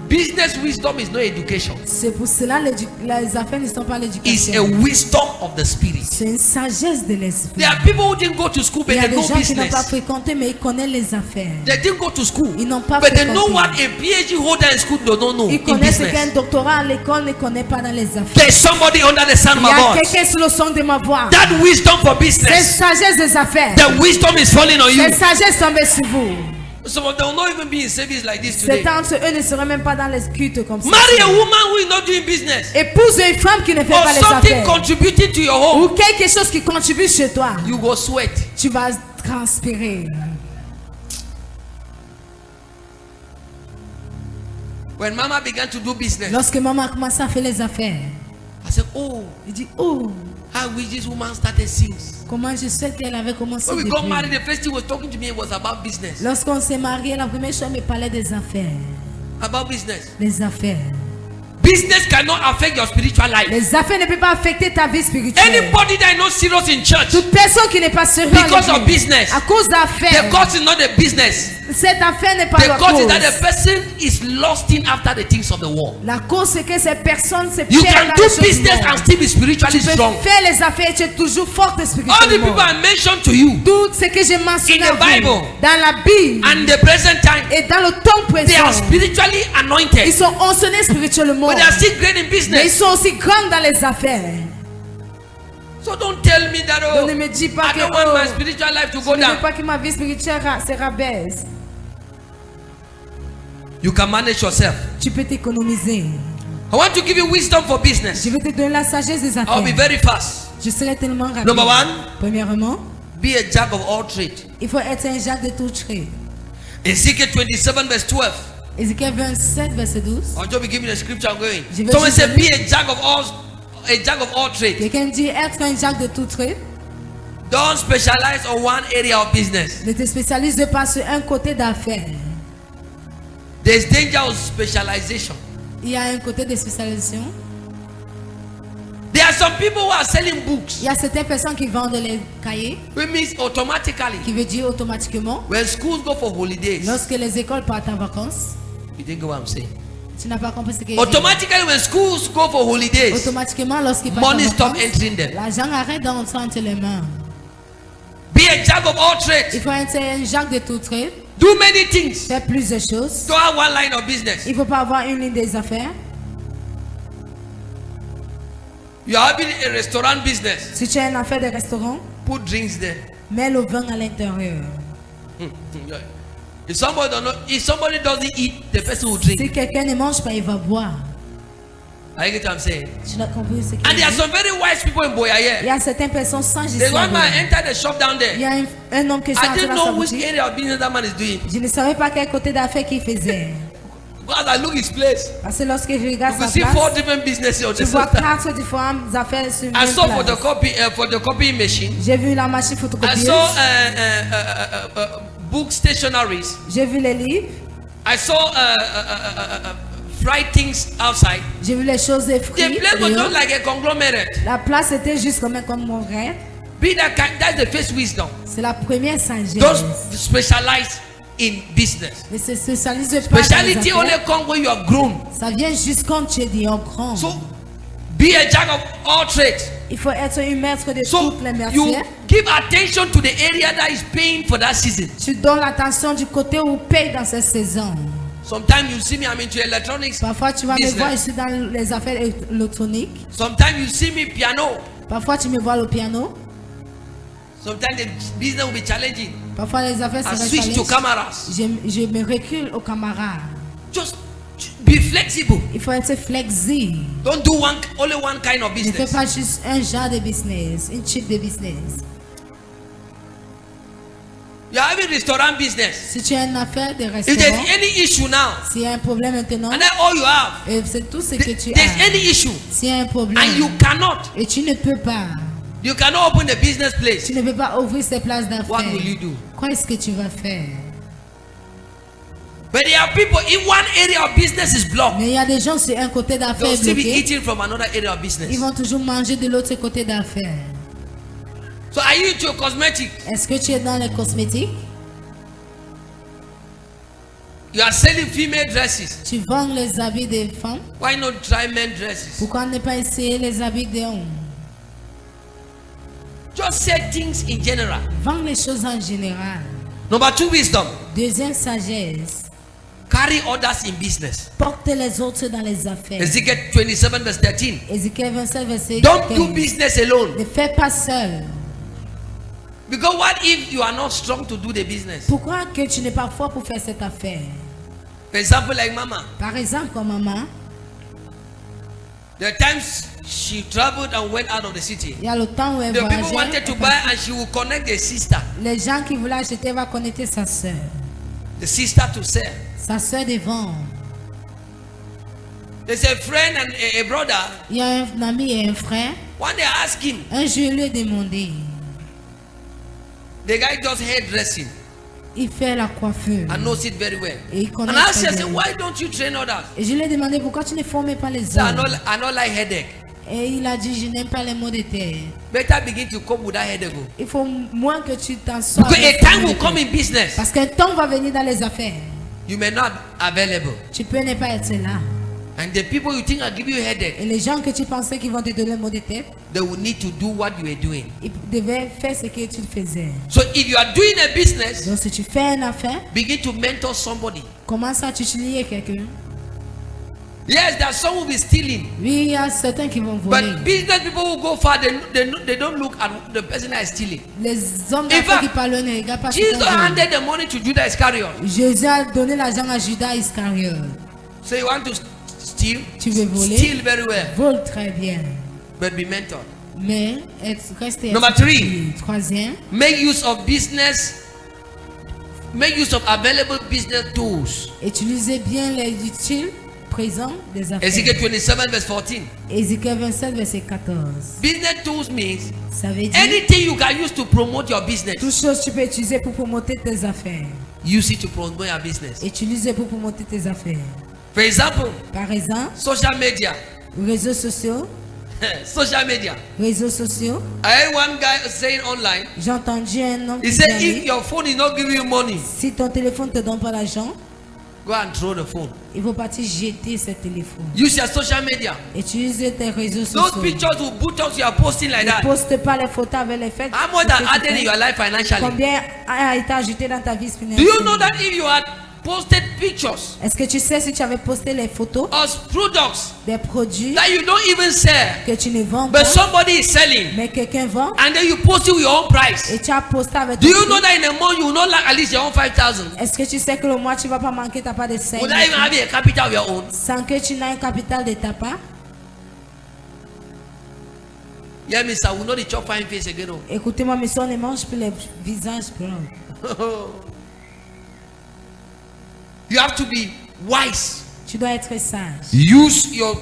business wisdom is not education. C'est pour cela les affaires ne sont pas It's a l'éducation. wisdom of the spirit. C'est une sagesse de l'esprit. There are people who didn't go to school but Il y a they des know gens qui n'ont pas business. fréquenté mais ils connaissent les affaires. They didn't go to school Ils n'ont pas but they know fréquenté. what a PhD holder in school they don't know Ils in connaissent ce qu'un business. doctorat à l'école ne connaît pas dans les affaires. There's somebody under the sound Il of y my a voice. quelqu'un sur le son de ma voix. That wisdom for C'est business. sagesse des affaires. The wisdom is falling on you. C'est sagesse tombée sur vous. Some of them will not even be in service like this C'est today. entre eux ne seraient même pas dans les cultes comme ça. Marry a woman who is not doing business Épouse une femme qui ne fait or pas les something affaires. contributing to your home. Ou quelque chose qui contribue chez toi. You go sweat. Tu vas transpirer. When mama began to do business, Lorsque maman a commencé à faire les affaires, I said, oh, il dit, oh, I wish this woman started since. comment je sais qu'elle avait commencé When we got married, depuis. the first thing he was talking to me was about business. Lorsqu'on s'est marié, la première chose, elle me parlait des affaires. About business. Les affaires. Business cannot affect your spiritual life. Les affaires ne peuvent pas affecter ta vie spirituelle. Anybody that is not serious in church, Toute personne qui n'est pas sérieuse because à of l'église, business, à cause the d'affaires, cause is not the business. cette affaire n'est pas The la cause is cause. that the person is lost in after the things of the world. La cause, c'est que ces personnes se You perdent can dans do les choses du business monde. and still be spiritually Tu peux strong. faire les affaires et tu es toujours forte All the spirituellement. people I mentioned to you Tout ce que j'ai mentionné In the à vous, Bible. dans la Bible and the present time, et dans le temps they are présent, spiritually ils anointed, sont enseignés spirituellement. but they are still great in Mais ils business. sont aussi grands dans les affaires. So don't tell me that, Donc oh, ne me dis pas I que don't want my oh, spiritual life to je go ne veux down. pas que ma vie spirituelle se rabaisse. You can manage yourself. Tu peux t'économiser. I want to give you wisdom for business. Je vais te donner la sagesse des I'll be affaires. very fast. Je serai tellement rapide. Number one, Premièrement, be a jack of all trades. il faut être un Jacques de tout trade. Ezekiel 27 verse 12. Ézéchiel 27, verset 12. I'll just be giving the scripture. I'm going. Je vais Someone juste say, be a jack of all trades. Quelqu'un dit être un Jacques de tout trade. Don't specialize on one area of business. Ne te spécialise pas sur un côté d'affaires. There's danger of specialization. Il y a un côté de spécialisation. There are some people who are selling books, Il y a certaines personnes qui vendent les cahiers, which means automatically, qui veut dire automatiquement, when schools go for holidays, lorsque les écoles partent en vacances, you think what I'm saying? tu n'as pas compris ce que je dis. Automatically, when schools go for holidays, Automatiquement, lorsqu'ils partent en money stop vacances, entering them. l'argent arrête d'entrer entre les mains. Be a jack of all Il trades. faut être un Jacques de tout trade, Do many things. faire plusieurs choses. Don't have one line of business. Il ne faut pas avoir une ligne des affaires. You are having a restaurant business. Si tu as une affaire de restaurant, Put drinks there. mets le vin à l'intérieur. If somebody doesn't eat, the person will Si drink. quelqu'un ne mange pas, il va boire. I get what I'm saying. Tu n'as compris ce que And je there are dis? some very wise people in Il Boyaye. y a certaines personnes sans There's one man gestion. entered the shop down Il there. y a un homme qui s'est I entré didn't dans sa know which boutique. area of business that man is doing. Je ne savais pas quel côté d'affaires qu'il faisait. Because I look his place. Parce que lorsque je You regarde can sa see four place, different businesses on tu the vois system. 4 différentes affaires sur une I même saw place. photocopy machine. J'ai vu la machine I photocopieuse. saw book stationaries. J'ai vu les livres. I saw fried things outside. J'ai vu les choses The frites. place was dehors. just like a conglomerate. La place était juste comme un conglomérat. Be that kind, that's the first wisdom. C'est la première sagesse. Don't specialize in business. Ne se spécialise pas dans les Speciality affaires. only comes when you are grown. Ça vient juste quand tu es déjà grand. So be a jack of all trades. Il faut être un maître de So toutes les you matières. give attention to the area that is paying for that season. Tu donnes l'attention du côté où paye dans cette saison. Sometimes you see me, I'm into electronics. Parfois tu vas me voir, je business. suis dans les affaires électroniques. Sometimes you see me piano. Parfois tu me vois au piano. Sometimes the business will be challenging. Parfois les affaires I seraient switch to challenges. cameras. Je me recule aux camarades. Just be flexible. Il faut être flexible. Don't do only one kind of Ne fais business. pas juste un genre de business, un type de business. You are having restaurant business. Si tu as une affaire de If restaurant, there's any issue now, s'il y a un problème maintenant, and then all you have, et c'est tout ce que tu there's as. any issue, S'il y a un problème, and you cannot open a business place, tu ne peux pas ouvrir ces places d'affaires. what will you do? Quoi est-ce que tu vas faire? But there are people, if one area of business is blocked, Mais il y a des gens sur un côté they'll d'affaires still be bloqué, eating from another area of business. ils vont toujours manger de l'autre côté d'affaires. So are you into cosmetics? Est-ce que tu es dans les cosmétiques? You are selling female dresses. Tu vends les habits des femmes? Why not try men dresses? Pourquoi ne pas essayer les habits des hommes? Just say things in general. Vends les choses en général. Number two, wisdom. Deuxième sagesse, Carry others in business. porte les autres dans les affaires. Ezekiel 27 verse 13. Ézéchiel 27, verset Don't do 15. business alone. Ne fais pas seul. Because what if you are not strong to do the business? Pourquoi que tu n'es pas fort pour faire cette affaire? For example, like Mama. Par exemple, comme maman, There are times she traveled and went out of the city. il y a le temps où elle The people voyageait. wanted to buy and she will connect the sister. Les gens qui voulaient acheter vont connecter sa soeur. The sister to sell. Sa soeur devant. There's a friend and a brother. Il y a un ami et un frère. One day I asked him. Un jour, il lui a demandé. The guy does hairdressing Il fait la coiffure. and knows it very well. Et il And connaît I asked très her, I said, bien. why don't you train others? Et je lui ai demandé pourquoi tu ne formais pas les So I hommes. don't like headache. Et il a dit, je n'aime pas les maux de terre. Better begin to cope with that headache. Il faut moins que tu t'en sois. Because a avec ces time maux will de come terre. in business. Parce qu'un temps va venir dans les affaires. You may not available. Tu peux ne pas être là. And the people you think are giving you headache, Et les gens que tu pensais qu'ils vont te donner le mot de tête, they will need to do what you are doing. ils devaient faire ce que tu faisais. So if you are doing a business, Donc si tu fais une affaire, begin to mentor somebody. commence à tutoyer quelqu'un. Yes, there are some who will be stealing. Oui, il y a certains qui vont voler. But business people who go far, they don't look at the person that is stealing. Les hommes In d'affaires fact, qui parlent ne regardent pas ce Jesus qu'on veut. handed the money to Judas Iscariot. Jésus a donné l'argent à Judas Iscariot. So you want to steal? Tu veux voler? Steal very well, Vole très bien. but be mentored. Mais restez Number instruit. Troisième, Make use of business. Make use of available business tools. utilisez bien les utiles présents des affaires. Ezekiel 27 verse 14. Ézéchiel 27, verset 14. Business tools means Ça veut dire anything you can use to promote your toute business. chose que tu peux utiliser pour promouvoir tes affaires. Use it to promote your business. Utilisez pour promouvoir tes affaires. For example, Par exemple, social media. réseaux sociaux. Social media. Réseaux sociaux. I heard one guy saying online. J'ai entendu un homme He qui said, disait, if your phone is not giving you money, si ton téléphone ne te donne pas l'argent, go and throw the phone. il faut partir jeter ce téléphone. Use your social media. Utilisez tes réseaux Those sociaux. pictures will put us you are posting like Ne that. poste pas les photos avec les faits. How much that added in your life financially? Combien a été ajouté dans ta vie Do financière? you know that if you had posted pictures Est-ce que tu sais si tu avais posté les photos of products des produits that you don't even sell, que tu ne vends but pas, somebody is selling, mais quelqu'un vend and then you post it with your own price? et tu as posté avec Do ton you know prix? that in a month you will not lack at least your own 5,000 Est-ce que tu sais que le mois tu vas pas manquer ta part de 5 without even having a capital of your own? sans que tu n'aies un capital de ta part? Yeah, mister, we know the chop fine face again. Écoutez-moi, mais si on ne mange plus les visages blancs, Oh. You have to be wise. tu dois être sage. Use your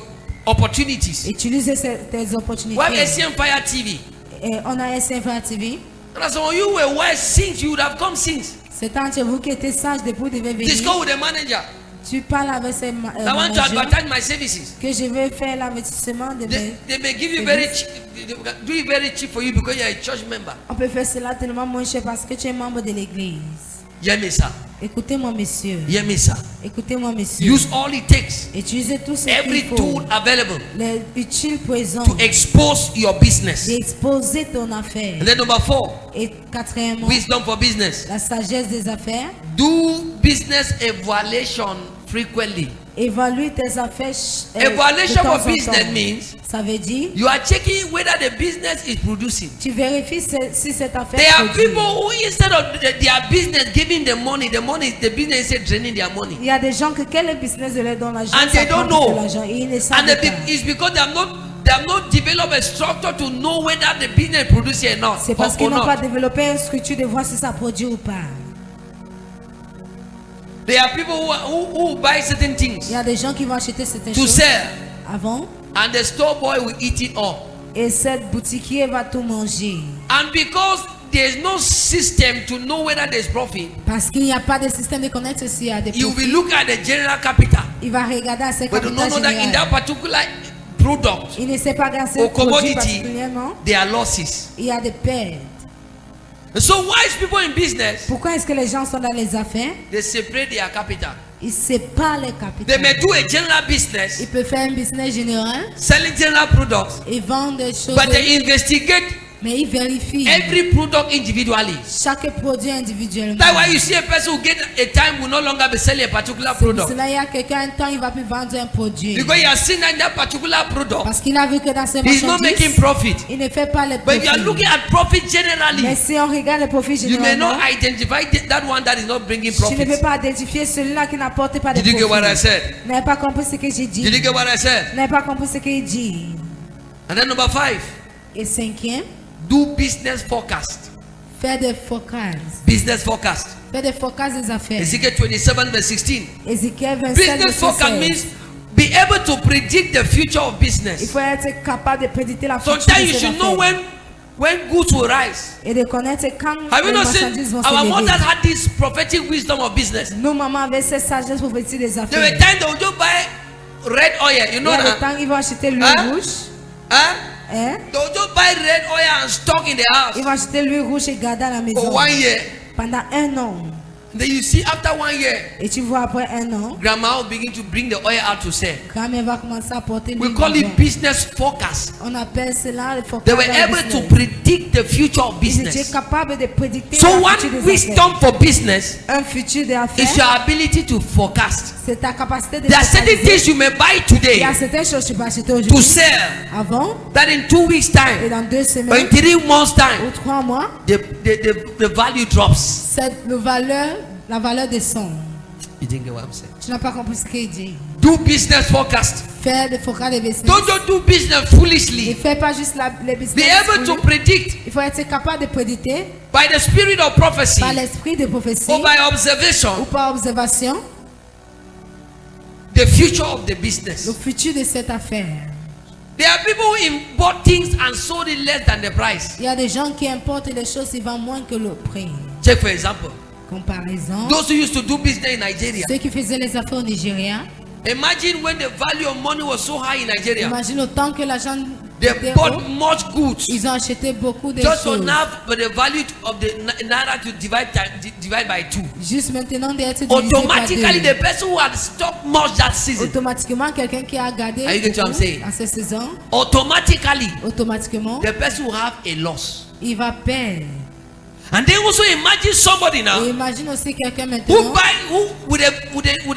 opportunities. Utiliser tes We have opportunités. ACM Fire TV. Et on a SFA TV. And as when you were wise since, you would have come since. C'est entre vous qui êtes sage depuis vous devez venir. Discuss with the manager. Tu parles avec ces I want to managers advertise my services. que je vais faire l'avertissement de mes... They may give you very cheap, they will do it very cheap for you because you are a church member. On peut faire cela tellement moins cher parce que tu es membre de l'église. Hear me, sir. Écoutez-moi, messieurs. Hear me, sir. Écoutez-moi, messieurs. Use all it takes, Utilisez tout ce every qu'il faut. tool available Les utiles présents. to expose your business. D'exposer ton affaire. And then number 4, Et quatrièmement, wisdom for business. la sagesse des affaires. Do business evaluation frequently. Évalue tes affaires. Evaluation de temps for en business temps. means Ça veut dire, you are checking whether the business is producing. tu vérifies si cette affaire There are produit. people who, instead of their business giving them money, the business is draining their money. Il y a des gens que quel business de leur donne l'argent, And ça they don't prend know. de l'argent et ils ne savent And pas. it's because they have not developed a structure to know whether the business is producing or not. C'est parce or qu'ils n'ont not. pas développé une structure de voir si ça produit ou pas. There are people who buy certain Il things y a des gens qui vont acheter certaines to choses sell, avant and the store boy will eat it all. et cette boutiquier va tout manger. And because there's no system to know whether there's profit, Parce qu'il n'y a pas de système de connaître s'il y a des you will profits. look at the general capital, Il va regarder à ses but you capitales don't know that in that générales. particular product, Il ne sait pas dans ce or produit commodity, particulièrement. there are losses. Il y a des pertes. So wise people in business, Pourquoi est-ce que les gens sont dans les affaires? they separate their capital. Ils séparent les They may capitales. do a general business, Ils peuvent faire un business général. selling general products, Ils vendent des choses. but they investigate Mais ils vérifient every product individually. chaque produit individuellement. That's why you see a person who get a time will no longer be selling a particular C'est pour product. cela il y a quelqu'un un temps il va plus vendre un produit. Because he has seen that in that particular product, Parce qu'il a vu que dans ce he's not making marchandise, profit. il ne fait pas les But if you are profits. looking at profit Mais generally, si on regarde les profits you may généralement, not identify that one that is not bringing tu ne peux profit. pas identifier celui-là qui n'apporte pas de Did you get what I profits. said? Vous n'avez pas compris ce que j'ai dit. Did you get what I said? Vous n'avez pas compris ce qu'il dit. And then number 5, Et cinquième, do business forecast. faire des forecasts. Business forecast. Faire des forecasts des affaires. Ezekiel 27 verse 16. Ézéchiel 27, Business verset forecast 16. means be able to predict the future of Il business. faut être capable de prédire la future Sometimes you de ses should know affaires. when goods will rise. Et de connaître quand Have you les not seen marchandises vont our se mothers lever. had this prophetic wisdom of business? Nos mamans avaient cette sagesse prophétique des There were affaires. times they would just buy red oil, you Il know y a des that? temps ils vont acheter l'huile Hein? rouge. Huh? Hein? They would just buy red oil and stock in the Ils house vont acheter l'huile rouge et garder à la for maison 1 year. pendant 1 an. Then you see after 1 year, Et tu vois après un an, grandma will begin to bring the oil out to sell. grand-mère va commencer à porter We l'huile call du it vent. business forecast. On appelle cela le They forecast were dans le able to business. predict the future of Ils étaient business. capables de prédicter So le one futur des wisdom affaires. for business Un futur des is affaires, your ability to forecast. c'est ta capacité de There are certain focaliser. things you may buy Il y today a certaines choses que tu peux acheter to aujourd'hui, sell avant, that in 2 weeks et time dans 2 or in semaines 3 months ou time 3 mois, the value drops. c'est la valeur descend. You didn't get what I'm saying. Tu n'as pas compris ce qu'il dit. Do business forecast. Faire des forecasts de business. Don't do business Ne foolishly. fais pas juste les Be business. able to predict Il faut être capable de prédicter by the spirit of prophecy par l'esprit de prophétie or by ou observation par observation the future of the le business. futur de cette affaire. There are people who bought things and sold it less than the price. Il y a des gens qui importent les choses, ils vendent moins que le prix. Check for example. Comparaison. Those who used to do business in Nigeria. Ceux qui faisaient les affaires au Nigeria, Imagine when the value of money was so high in Nigeria. imagine autant que l'argent They était bought haut, much goods. ils ont acheté beaucoup de Just choses. enough for the value of the naira to divide by 2. Juste maintenant d'être divisé par Automatically, deux. the person who had stocked much that season, Automatiquement, quelqu'un qui a gardé Are you getting what I'm saying? à cette saison, automatically, automatiquement, the person will have a loss. il va perdre. And then also imagine somebody Et now imagine aussi quelqu'un who maintenant with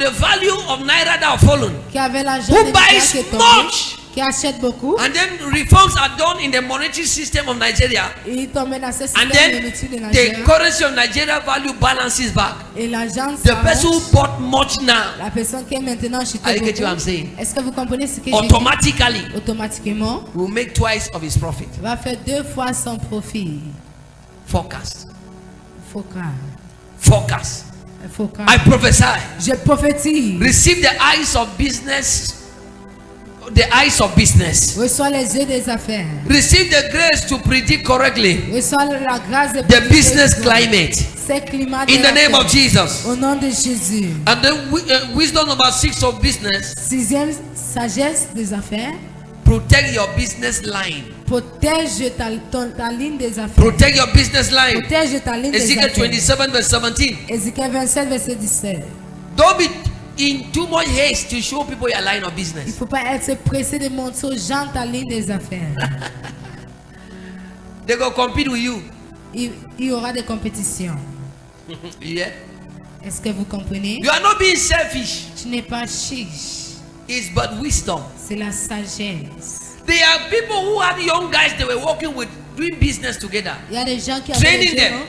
the value of naira that have fallen, qui avait l'argent who de buys Nigeria qui est tombé, much, qui achète beaucoup, and then reforms are done in the monetary system of Nigeria, et il tombe dans ce and système then monétaire de the Nigeria, currency of Nigeria value balances back. et l'argent The person who s'arrange. bought much now, La personne qui est maintenant achetée Are you getting what I'm beaucoup, saying? est-ce que vous comprenez ce que je dis? automatically Automatiquement, will make twice of his profit. va faire 2 fois son profit. Forecast. Forecast. Forecast. I prophesy. Je prophétise. Receive the eyes of business. The eyes of business. Reçois les yeux des affaires. Receive the grace to predict correctly Reçois la grâce de the business climate ces climats in the name of d'affaires. Jesus. Au nom de Jésus. And then wisdom number 6 of business. 6e, sagesse des affaires. Protect your business line. Protège ta ligne des affaires. Protect your business line. Protège ta ligne des Ezekiel affaires. 27 verse 17. Ézéchiel 27, verset 17. Don't be in too much haste to show people your line of Il ne business. faut pas être pressé de montrer aux gens ta ligne des affaires. They go compete with you. Il y aura des compétitions. Yeah. Est-ce que vous comprenez? You are not being selfish. Tu n'es pas chiche. It's but wisdom. C'est la sagesse. There are people who had young guys they were working with doing business together. Il y a des gens qui Training des them. gens,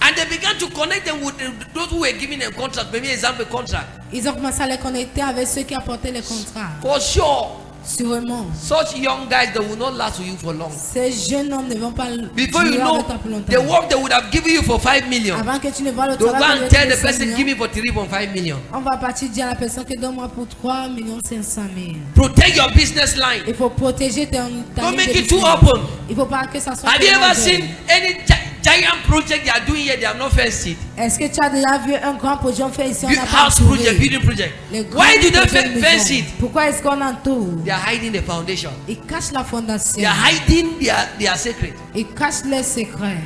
And they began to connect them with those who were giving them contract. Maybe example contract. ils ont commencé à les connecter avec ceux qui apportaient les contrats. For sure, Sûrement. such young guys they will not last with you for long. Ces jeunes hommes ne vont pas Before you durer know, avec toi pour longtemps. the work they would have given you for 5 million, Avant que tu ne vois le they'll go travail and de tell the 5 person, millions, give me for 3.5 million. on va partir dire à la personne que donne-moi pour 3 500 000. Protect your business line. Il faut protéger ta Don't ligne make de it too business. open. Il faut pas que ça soit Have you tellement ever ouvert. seen any giant project they are doing here? They have not fenced it. Est-ce que tu as déjà vu un grand projet on fait ici, on n'a pas House entouré? project, building project. Les grands Why do they projets de fence maison. it? Pourquoi est-ce qu'on entoure? They are hiding the foundation. Ils cachent la They fondation. are hiding their secret. Ils cachent les secrets.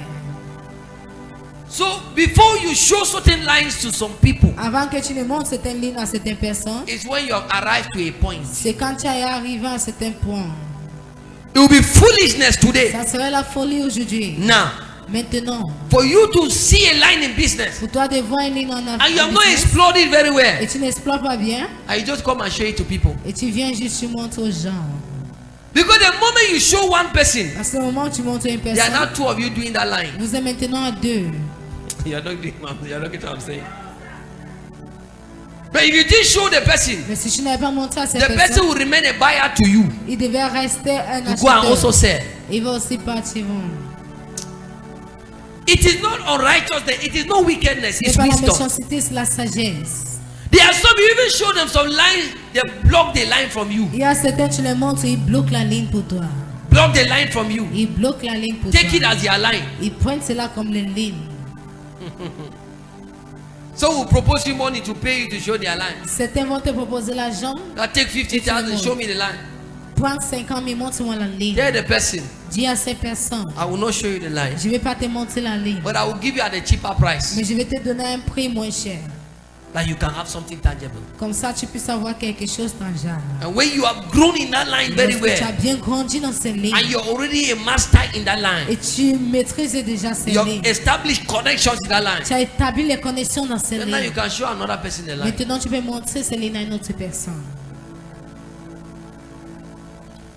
So before you show certain lines to some people, Avant que tu ne montres certaines lignes à certaines personnes, it's when you have arrived to a point. c'est quand tu es arrivé à certains points. It will be foolishness today. Ça serait la folie aujourd'hui. Now, Maintenant, for you to see a line in business pour toi de voir une ligne en and you have Afrique not explored it very et well, tu n'explores pas bien and you just come and show it to people. et tu viens juste tu montres aux gens. Because the moment you show one person, À ce moment où tu montres une there are personne, now two of you doing that line. vous êtes maintenant à 2. You are not getting what I'm saying. But if you didn't show the person, Mais si tu n'avais pas montré à cette the person personne, will remain a buyer to you. il devait rester un To go and also acheteur. sell. Il va aussi partir. It is not unrighteousness, it is not wickedness, Ce n'est it's pas la wisdom. méchanceté, c'est la sagesse. There are some, you even show them some lines, they block the line from you. Il y a certains, tu les montres, ils bloquent la ligne pour toi. Block the line from you. Ils bloquent la ligne pour Take it toi. as your line. Ils prennent cela comme les lignes. So we'll propose you money to pay you to show their line. Certains vont te proposer l'argent Now take 50,000, show me the line. prends 50 000, montre-moi la ligne. Tell the person, Dis à ces personnes, I will not show you the line, je ne vais pas te montrer la ligne, but I will give you at a cheaper price, mais je vais te donner un prix moins cher. that you can have something tangible. Comme ça, tu puisses avoir quelque chose de tangible. And when you have grown in that line very Lorsque tu as well, bien grandi dans ces lignes, and you're already a master in that line, et tu maîtrises déjà ces you have lignes, established connections in that line, tu as établi les connexions dans ces then now you lignes. can show another person the line. Maintenant, tu peux montrer ces lignes à une autre personne.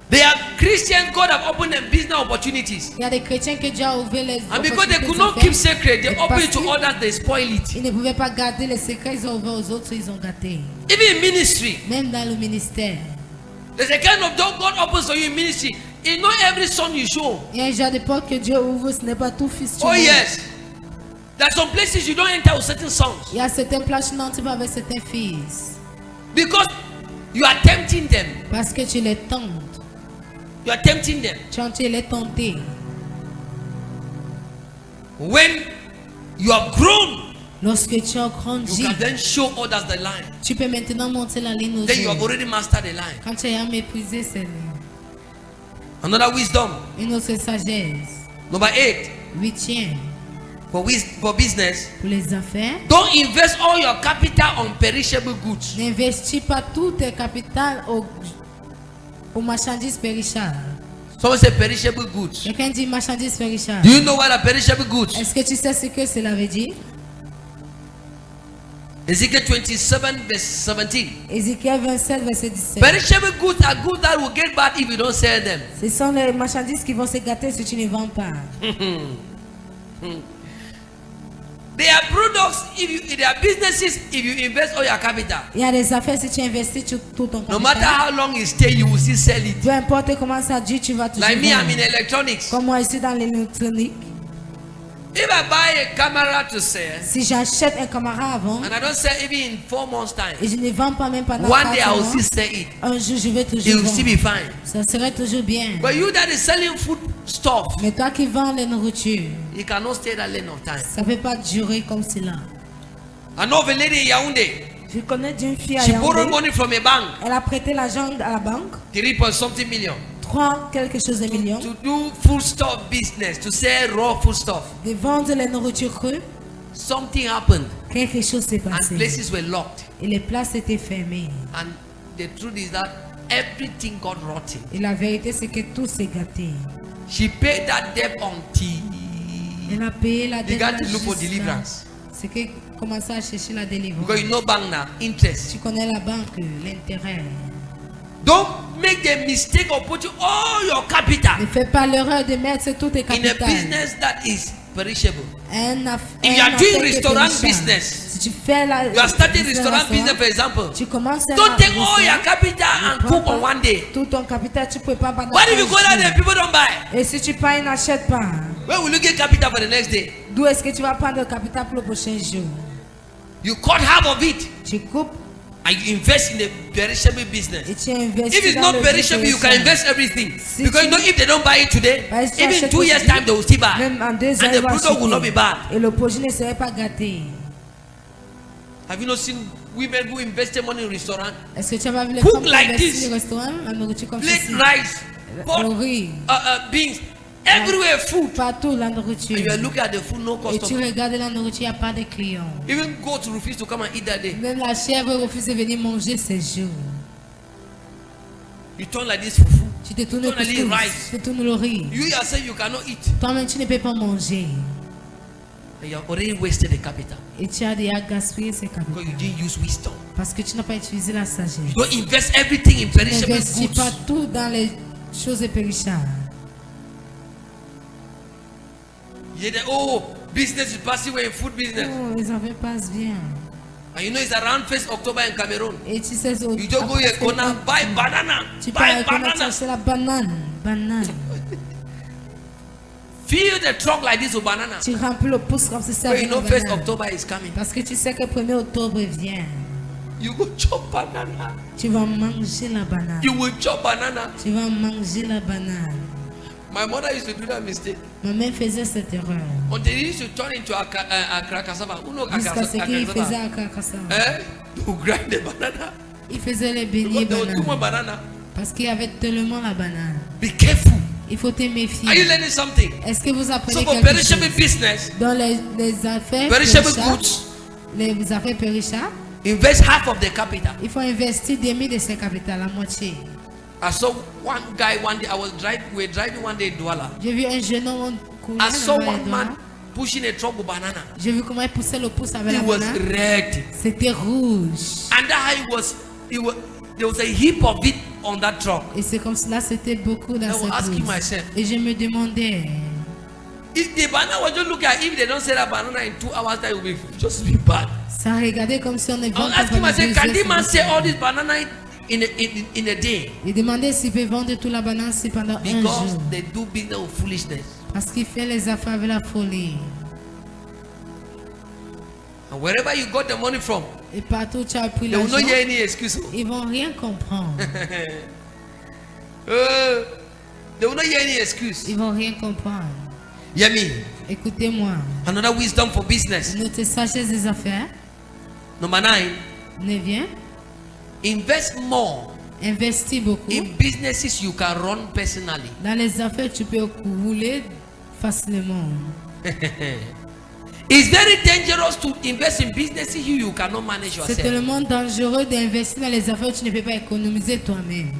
They are Christians. God have opened them business opportunities, Il y a des chrétiens que Dieu a ouvert les and because they opportunités could not d'affaires. keep secret, they Et open parce it to que others. They spoil it. ils ne pouvaient pas garder les secrets, ils ont ouvert aux autres, ils ont gâté. Even in ministry, Même dans le ministère. there's a kind of door God opens for you in ministry. It's not every son you show. Il y a un genre de porte que Dieu ouvre, ce n'est pas tout fils. Oh yes, there are some places you don't enter with certain songs Il y a certaines places non, tu vas avec certains fils. because you are tempting them. Parce que tu les tentes. You are tempting them. Tu les tenter. When you have grown, Lorsque tu as you grandi, can then show others the line. tu peux maintenant monter la ligne aux Then you have autres. already mastered the line. Quand tu as méprisé ces lignes. Another wisdom. Une autre sagesse. Number 8. Huitième. For business, Pour les affaires, don't invest all your capital on perishable goods. n'investis pas tout tes capital aux marchandises périssables. Someone say perishable goods. Quelqu'un dit marchandises Do périssables. you know what are perishable goods? Est-ce que tu sais ce que cela veut dire? Ezekiel 27 verse 17. Ézéchiel 27, verset 17. Perishable goods are goods that will get bad if you don't sell them. Ce sont les marchandises qui vont se gâter si tu ne vends pas. They are products they are businesses if you invest all your capital. Il y a des affaires si tu investis tout ton No matter capital. how long it stay, you will still sell it. Peu importe comment ça dure, tu vas toujours Like me, I'm vendre. in electronics. Comme moi ici dans l'électronique, If I buy a camera to sell si j'achète un caméra avant and I don't sell even in 4 months time, et je ne vends pas même pendant one day I 4 will mois, still sell it. un jour je vais It toujours will still be vendre. fine. Ça serait toujours bien. But you that is selling food stuff, Mais toi qui vends les nourritures, you cannot stay that length of time. ça ne peut pas durer comme cela. I know of a lady in Yaoundé. Je connais d'une fille à She borrowed Yaoundé. money from a bank, Elle a prêté l'argent à la banque, 3.something million, 3 quelque chose de millions, to do food stuff business, to sell raw food stuff. de vendre les nourritures crues. Something happened Quelque chose s'est and passé. places were locked. Et les places étaient fermées. And the truth is that everything got rotten. Et la vérité, c'est que tout s'est gâté. She paid that debt until Elle a payé la dette. began to look for jusqu'à- deliverance. C'est que commençait à chercher la délivrance. Because you know bank now, interest. Tu connais la banque, l'intérêt. Don't make the mistake of putting all your capital Ne fais pas l'erreur de mettre tout tes in a capitales. business that is perishable. If you are affaire doing qui est restaurant périssable. business, Si tu fais la, you are starting business restaurant restaurant, business, for example. tu commences à Don't take all restaurant, your capital and prends cook on pas one day. Tout ton capital, tu peux pas pendant What if you un go there jour. and people don't buy? Et si tu payes, n'achète pas. Where will you get capital for the next day? D'où est-ce que tu vas prendre le capital pour le prochain jour? You cut half of it Tu coupes and you invest in the perishable business. et tu investis If it's dans not le perishable, you can périssable. invest everything. Si Because you tu- know if they don't buy it today, Bah, si tu even achètes 2 years aujourd'hui, time they will still buy. Même en 2 ans, And il the va product will not be acheter. bad. Et le projet ne serait pas gâté. Have you not seen women who invested money in restaurant? Est-ce que tu as pas vu les Cook femmes qui like investissent this. au restaurant, la nourriture comme Flake ceci? rice, Le pot, riz, beans, everywhere food. partout la And nourriture. you are looking at the food, no Et tu customer. regardes la nourriture, il n'y a pas de clients. Even goats refuse to come and eat that day. Même la chèvre refuse de venir manger ces jours. You turn like this fufu. Tu te tournes le Turn a little couscous, rice. tu te tournes le riz. You yourself you cannot eat. Toi-même, tu ne peux pas manger. And you have already wasted the capital Et tu as déjà gaspillé ces because capitaux. you didn't use wisdom. Parce que tu n'as pas utilisé la sagesse. You don't invest everything in perishable N'investis pas goods. tout dans les choses périssables. You say, oh, business is passing away in food business. Oh, les affaires passent bien. And you know it's around 1st October in Cameroon. Et tu sais, You just go here, corner, buy banana, tu peux buy aller connaître banana. acheter la banane. Banane. Fill the trunk like this with banana. Tu remplis le pouce comme ça. But you avec know la 1st banane. October is coming. Parce que tu sais que le 1er octobre vient. You go chop banana. Tu vas manger la banane. You will chop banana. Tu vas manger la banane. My mother used to do that mistake. Ma mère faisait cette erreur. Until he used to turn into a cassava. Who know Jusqu'à ce qu'il faisait cassava? à Kakassa. Eh? To grind the banana. Il faisait les Because beignets there was too much bananes. banana. Parce qu'il y avait tellement la banane. Be careful. Il faut te méfier. Are you learning something? Est-ce que vous apprenez So for quelque perishable chose? business, Dans les affaires perishable périssables, goods, les affaires périssables, invest half of the capital. il faut investir demi de ses capitales, la moitié. I saw one guy one day. We were driving one day in Douala. J'ai vu un jeune homme courir I saw dans les one doigts. man pushing a truck with banana. J'ai vu comment il poussait le pouce avec He la was banane. red. C'était rouge. And there was a heap of it on that truck. Et c'est comme cela, c'était beaucoup dans I was cette asking pousse. myself, Et je me demandais, if the banana was just look at, if they don't sell that banana in 2 hours, that will be just be bad. ça regardait comme si on est I was asking myself, can this man sell all this banana in a day? Il demandait s'il peut vendre toute la banane si pendant un Because jour. they do business with foolishness. Parce qu'il fait les affaires avec la folie. And wherever you got the money from, Et partout où tu as pris they will not l'argent, hear any excuse. ils vont rien comprendre. They will not hear any excuse. Ils vont rien comprendre. Hear me? Écoutez-moi. Another wisdom for business. Notre sagesse des affaires, Number 9, 9e, invest more investis beaucoup. in businesses you can run personally. Dans les affaires, tu peux rouler facilement. It's very dangerous to invest in businesses you cannot manage C'est yourself. tellement dangereux d'investir dans les affaires où tu ne peux pas économiser toi-même.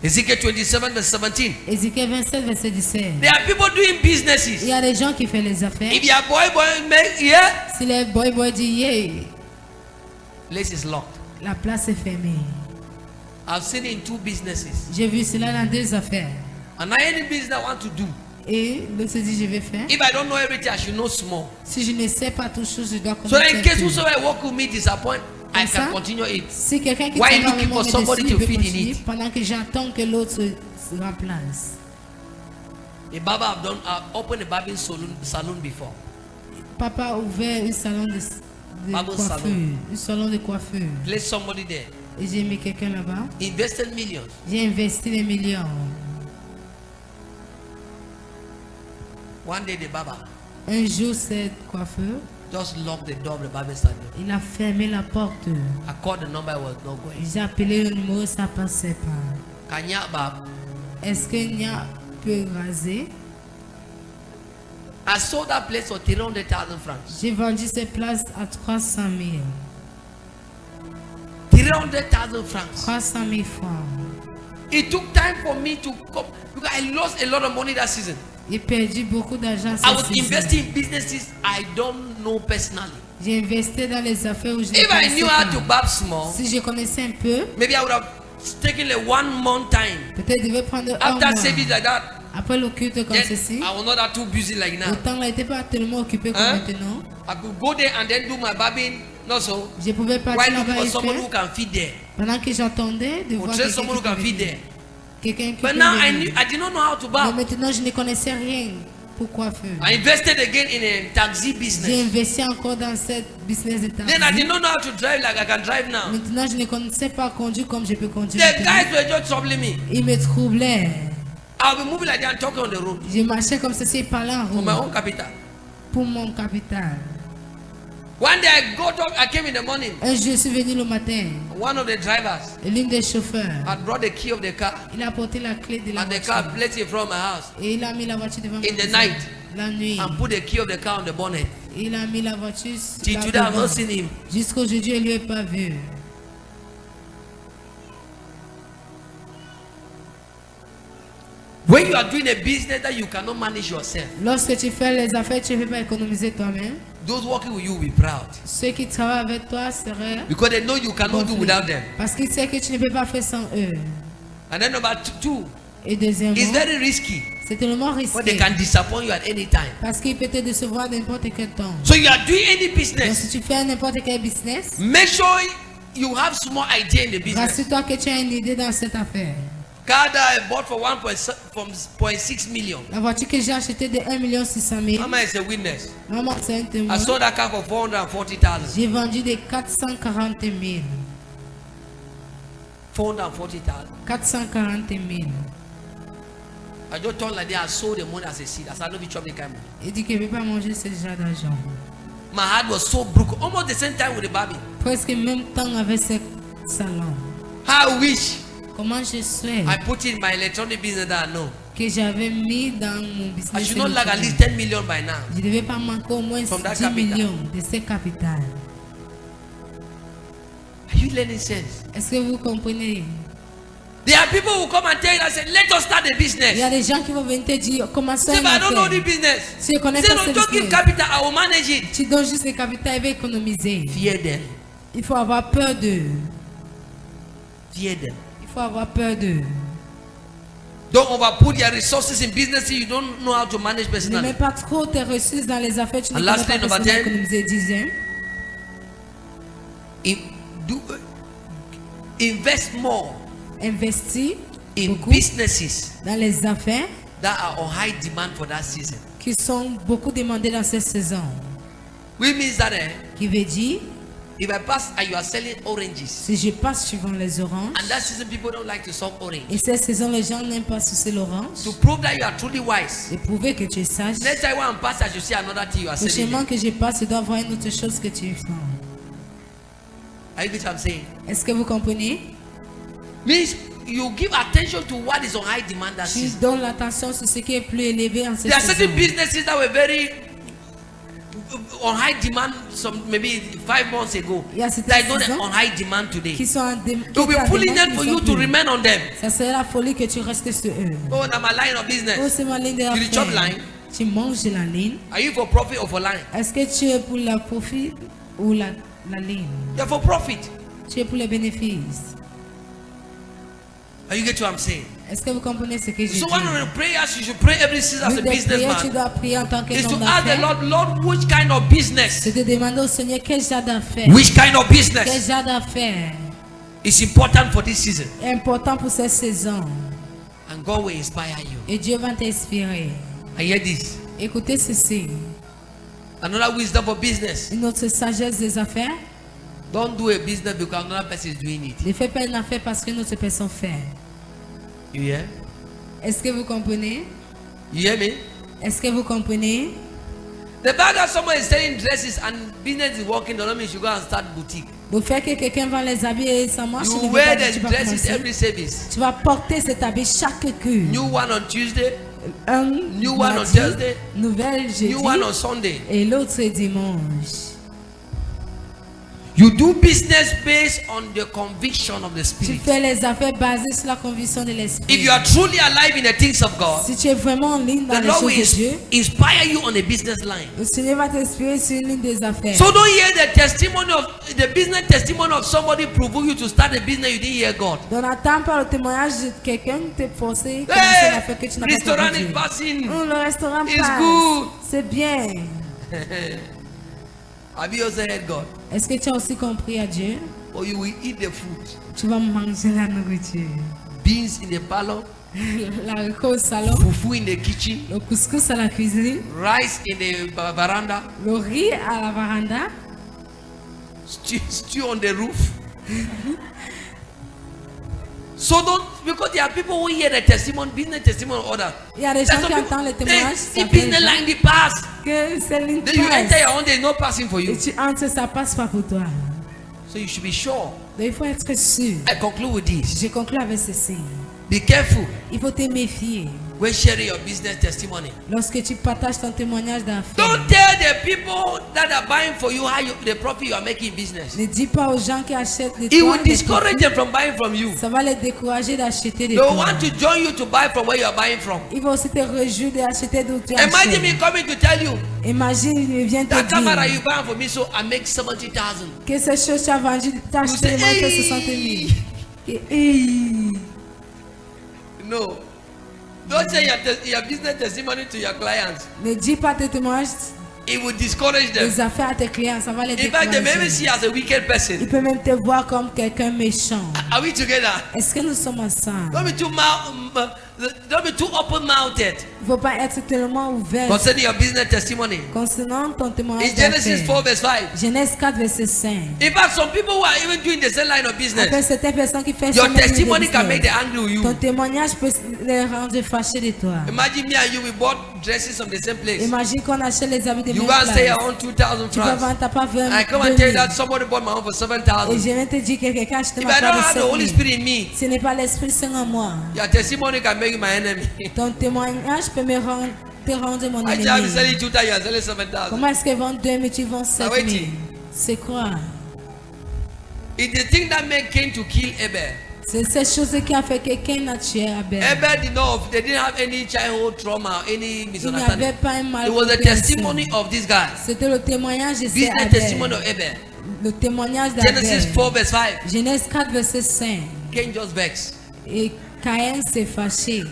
Ezekiel 27 verse 17. Ézéchiel 27, verset 17. There are people doing Il businesses. y a des gens qui font les affaires. If your boy make yeah, Si les boy dit yeah, place is locked. la place est fermée. I've seen it in 2 businesses. J'ai vu cela dans 2 affaires. And any business I want to do, Et l'autre se dit je vais faire. if I don't know everything, I should know small. Si je ne sais pas tout chose, je dois So connaître. in un case peu. whosoever work with me disappoint, I Comme ça, can continue it. Si quelqu'un qui Why travaille looking avec for moi somebody dessus, to il peut feed in continuer it? pendant que j'attends que l'autre se remplace. A barber I've opened a barbering salon before. Papa a ouvert un salon de Barber coiffure. salon. Un salon de coiffure. Place somebody there. Et j'ai mis quelqu'un là-bas. Invested millions. J'ai investi des millions. One day the barber Un jour, cette coiffeur, just locked the door of the barber salon. il a fermé la porte. I called the number, I was not going. J'ai appelé le numéro, ça passait pas. Kanya Bab. Est-ce que Nia peut raser? I sold that place for 300,000 francs. J'ai vendu cette place à 300 000. 300,000 francs. 300 000 francs. It took time for me to come because I lost a lot of money that season. J'ai perdu beaucoup d'argent I was cette saison. investing in businesses I don't know personally. J'ai investi dans les affaires où je ne If I connaissais knew how to pas. barb small, Si je connaissais un peu, maybe I would have taken a 1 month time. peut-être je devais prendre un After mois. service like that, Après le culte comme then ceci, I was not that too busy like now. le temps n'était pas tellement occupé comme Hein? maintenant. I could go there and then do my barbing. No, so Je pouvais why partir looking là-bas for et someone who faire. can feed there? Pendant que j'attendais de Or voir train quelqu'un someone who qui can peut feed venir. there. Quelqu'un qui But peut now venir. I did not know how to Mais barb. maintenant, je ne connaissais rien pour coiffeur. I invested again in a taxi J'ai business. investi encore dans cette business de Then I taxi. did not know how to drive like I can drive now. Maintenant, je ne connaissais pas conduire comme je peux conduire. The maintenant. guys were just troubling me. Il me troublait. I'll be moving like that and talking on the road Je marchais comme ceci et parlais en for my route own capital. pour mon capital. One day I came in the morning. Un jour, je suis venu le matin. One of the drivers Et l'une des chauffeurs, had brought the key of the car, il a porté la clé de la and the car voiture. placed it from my house Et il a mis la voiture devant in ma the maison. night La nuit. and put the key of the car on the bonnet. Il a mis la voiture Till là today I've devant. not seen him. Jusqu'aujourd'hui, je ne lui ai pas vu. When you are doing a business that you cannot manage yourself, Lorsque tu fais les affaires, tu ne peux pas économiser toi-même. those working with you will be proud Ceux qui travaillent avec toi seraient because they know you cannot do confiants. without them. Parce qu'ils savent que tu ne peux pas faire sans eux. And then number two, Et deuxièmement, it's very risky c'est tellement when they risqué. can disappoint you at any time. Parce qu'il peut te décevoir n'importe quel temps. So you are doing any Donc business, si tu fais n'importe quel business, make sure you have small idea in the business. rassure-toi que tu as une idée dans cette affaire. Car that I bought for 1.6 million. La voiture que j'ai achetée de 1 600 000, Mama is a witness. maman c'est un témoin. I sold that car for 440,000. J'ai vendu de 440 000. 440,000. 440 000. I just told like that I sold the money as a seed. I said I don't be chopping the kind of money. Il dit qu'il ne veut pas manger ce genre d'argent. My heart was so broken. Almost the same time with the baby. Presque même temps avec ce salon. I wish Comment je souhaite I put in my electronic business that I know. que j'avais mis dans mon I business. should not lack at least électronique. 10 million by now. Je ne devais pas manquer au moins From that 10 capital. millions de ces capitales. Are you learning sense? Est-ce que vous comprenez? There are people who come and tell you and say, let us start a Il y business. a des gens qui vont venir te dire comment ça Say, but I don't know affaire. the business. Si je connais Say, pas no, ce don't give business, capital, I will manage it. tu donnes juste les capitales et va économiser. Fear them. Il faut avoir peur d'eux. Fear them. Il faut avoir peur d'eux. Don't overput your resources in businesses you don't know how to manage Ne personally. mets pas trop tes ressources dans les affaires, tu ne And connais lastly, pas number personnellement 10. économiser. Dixième, Invest more investis in beaucoup businesses dans les affaires that are on high demand for that season. qui sont beaucoup demandées dans cette saison. Which means that Qui veut dire, if I pass and you are selling oranges, si je passe suivant les oranges, and that season people don't like to suck orange. et cette saison les gens n'aiment pas sucer l'orange, To prove that you are truly wise, et prouver que tu es sage, next time when I pass, I should see another thing you are selling. prochainement que je passe, je dois voir une autre chose que tu fais. Are you get what I'm saying? Est-ce que vous comprenez? Means you give attention to what is on high demand that Tu season. donnes l'attention sur ce qui est plus élevé en cette There are saison. certain businesses that were very on high demand some maybe 5 months ago. Il y a certaines That is not saisons on high demand today. qui sont en It will be demande, pulling them qui for ne you sont to plus. remain on them. Ça serait la folie que tu restes sur eux. Oh, now my line of Oh, business. c'est ma ligne de You chop affaires. line. Tu manges de la ligne. Are you for profit or for line? Est-ce que tu es pour la profit ou la ligne? You're for profit. Tu es pour les bénéfices. Are you get what I'm saying? Est-ce que vous comprenez ce que je dis? So one of the prayers you should pray every season as Une a des prières, tu businessman dois prier en tant is to qu'homme ask the d'affaires. Lord, Lord, which kind of business? C'est de demander au Seigneur quel genre d'affaires. Which kind of Quel business genre d'affaires is important for this season? est important pour cette saison. And God will inspire you. Et Dieu va t'inspirer. I hear this. Écoutez ceci. Another wisdom for business. Une autre sagesse des affaires. Don't do a business because another person is doing it. Ne fais pas une affaire parce qu'une autre personne fait. You hear? Est-ce que vous comprenez? You hear me? Est-ce que vous comprenez? The fact that someone is selling dresses and business is working doesn't mean you should go and start boutique. Le fait que quelqu'un vend les habits et ça marche, You ne veut wear pas dire que the tu vas dresses commencer. every service. Tu vas porter cet habit chaque culte. New one on Tuesday, Un new one on mardi, Thursday, nouvelle jeudi new one on Sunday. et l'autre dimanche. You do business based on the conviction of the Tu Spirit. fais les affaires basées sur la conviction de If l'esprit. you are truly alive in the things of God, Si tu es vraiment en ligne dans the les Lord choses de will Dieu, inspire you on a business line. le Seigneur va t'inspirer sur une ligne des affaires. So don't hear the testimony of the business testimony of somebody proving you to start a business you didn't hear God. Donc n'attends pas le témoignage de quelqu'un qui t'a forcé à commencer une affaire que tu n'as pas Restaurant compris. is passing. Le restaurant It's passe. good. C'est bien. Have you also heard God? Est-ce que tu as aussi compris à Dieu? Or you will eat the food. Tu vas manger la nourriture. Beans in the parlor, La haricot au salon, fufu in the kitchen, le couscous à la cuisine, rice in the veranda, le riz à la varanda, stew on the roof. So don't, because there are people who hear the testimony, business testimony of others. il y a des There's gens qui some entendent les people, témoignages. see ça business fait line the pass. que c'est l'une Then you enter your own, there is no passing for et you. tu entres, ça passe pas pour toi. So you should be sure. Donc il faut être sûr. I conclude with this. Je conclue avec ceci. Be careful Il faut te méfier when sharing your business testimony. lorsque tu partages ton témoignage d'affaires. Don't tell the people that are buying for you how you, the profit you are making in business. Ne dis pas aux gens qui achètent des It toits will des discourage profits. them from buying from you. Ça va les décourager d'acheter des They will toits. want to join you to buy from where you are buying from. Ils vont aussi te réjouir d'acheter d'où tu Imagine achètes. me coming to tell you Imagine, il vient te that camera dire you buying for me, so I make 70,000. que ces choses tu as vendu, tu as You acheté say, moins que hey. 60 000. Et, hey. No. Don't say your business testimony to your clients. Ne dis pas tes témoignages It will discourage them. des affaires à tes clients, ça va les In fact, they may even décourager. see you as a wicked Ils person. peuvent même te voir comme quelqu'un méchant. Are we together? Est-ce que nous sommes ensemble? Don't be too don't be too open-mouthed Il ne faut pas être tellement ouvert concerning your business testimony. concernant ton témoignage. In Genesis 4 verse 5. Genèse 4, verset 5. In fact, some people who are even doing the same line of Après, business, certaines personnes qui font your ce même testimony can business, make them angry with ton you. témoignage peut les rendre fâchés de toi. Imagine me and you, we bought dresses from the same place. Imagine qu'on achète les habits de You même go and say I place. want 2,000 Tu vas francs. vendre ta part 20 I come and tell you that somebody bought my own for Et 7,000. je viens te dire que quelqu'un a acheté If ma I don't part have de the Holy 7 000. Spirit in me, Ce n'est pas l'Esprit Saint en moi. your testimony can make you my enemy. Ton témoignage peut te rendre mon I just have to sell ennemi. it 2,000, you are selling 7,000. Comment est-ce que vendre 2 000 tu vends 7 wait 000? till. C'est quoi? It's the thing that made Cain to kill Abel. C'est cette chose qui a fait que Cain a tué Abel. Abel they didn't have any childhood trauma, any Il n'y misunderstanding. avait pas un mal. It was the testimony of this guy. C'était le témoignage de Business Abel. testimony of Abel. Le témoignage Genesis d'Abel. 4 verse 5. Genèse 4, verset 5. Cain just vexed. Et Caïn s'est fâché.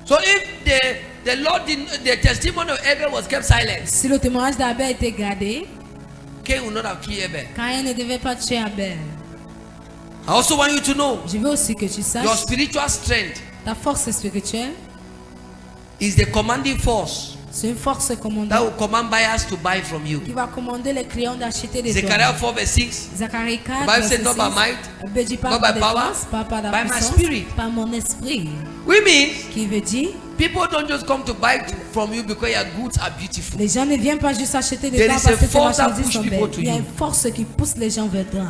So if the Lord the testimony of Abel was kept silent, Si le témoignage d'Abel était gardé, Cain would not have killed Abel. Caïn ne devait pas tuer Abel. I also want you to know Je veux aussi que tu saches, your spiritual strength ta force spirituelle, is the commanding force c'est une force that commandante will command buyers to buy from you. qui va commander les clients d'acheter des Zechariah droits. 4 verse 6. Zacharie 4, The Bible verset says not by 6. might, La Bible dit pas not par by la power, force, pas par la by my puissance, spirit. par mon esprit. We mean Qui veut dire, people don't just come to buy from you because your goods are beautiful. les gens ne viennent pas juste acheter des There droits is a parce que tes force that marchandises push sont people belles. to Il y a you. une force qui pousse les gens vers toi.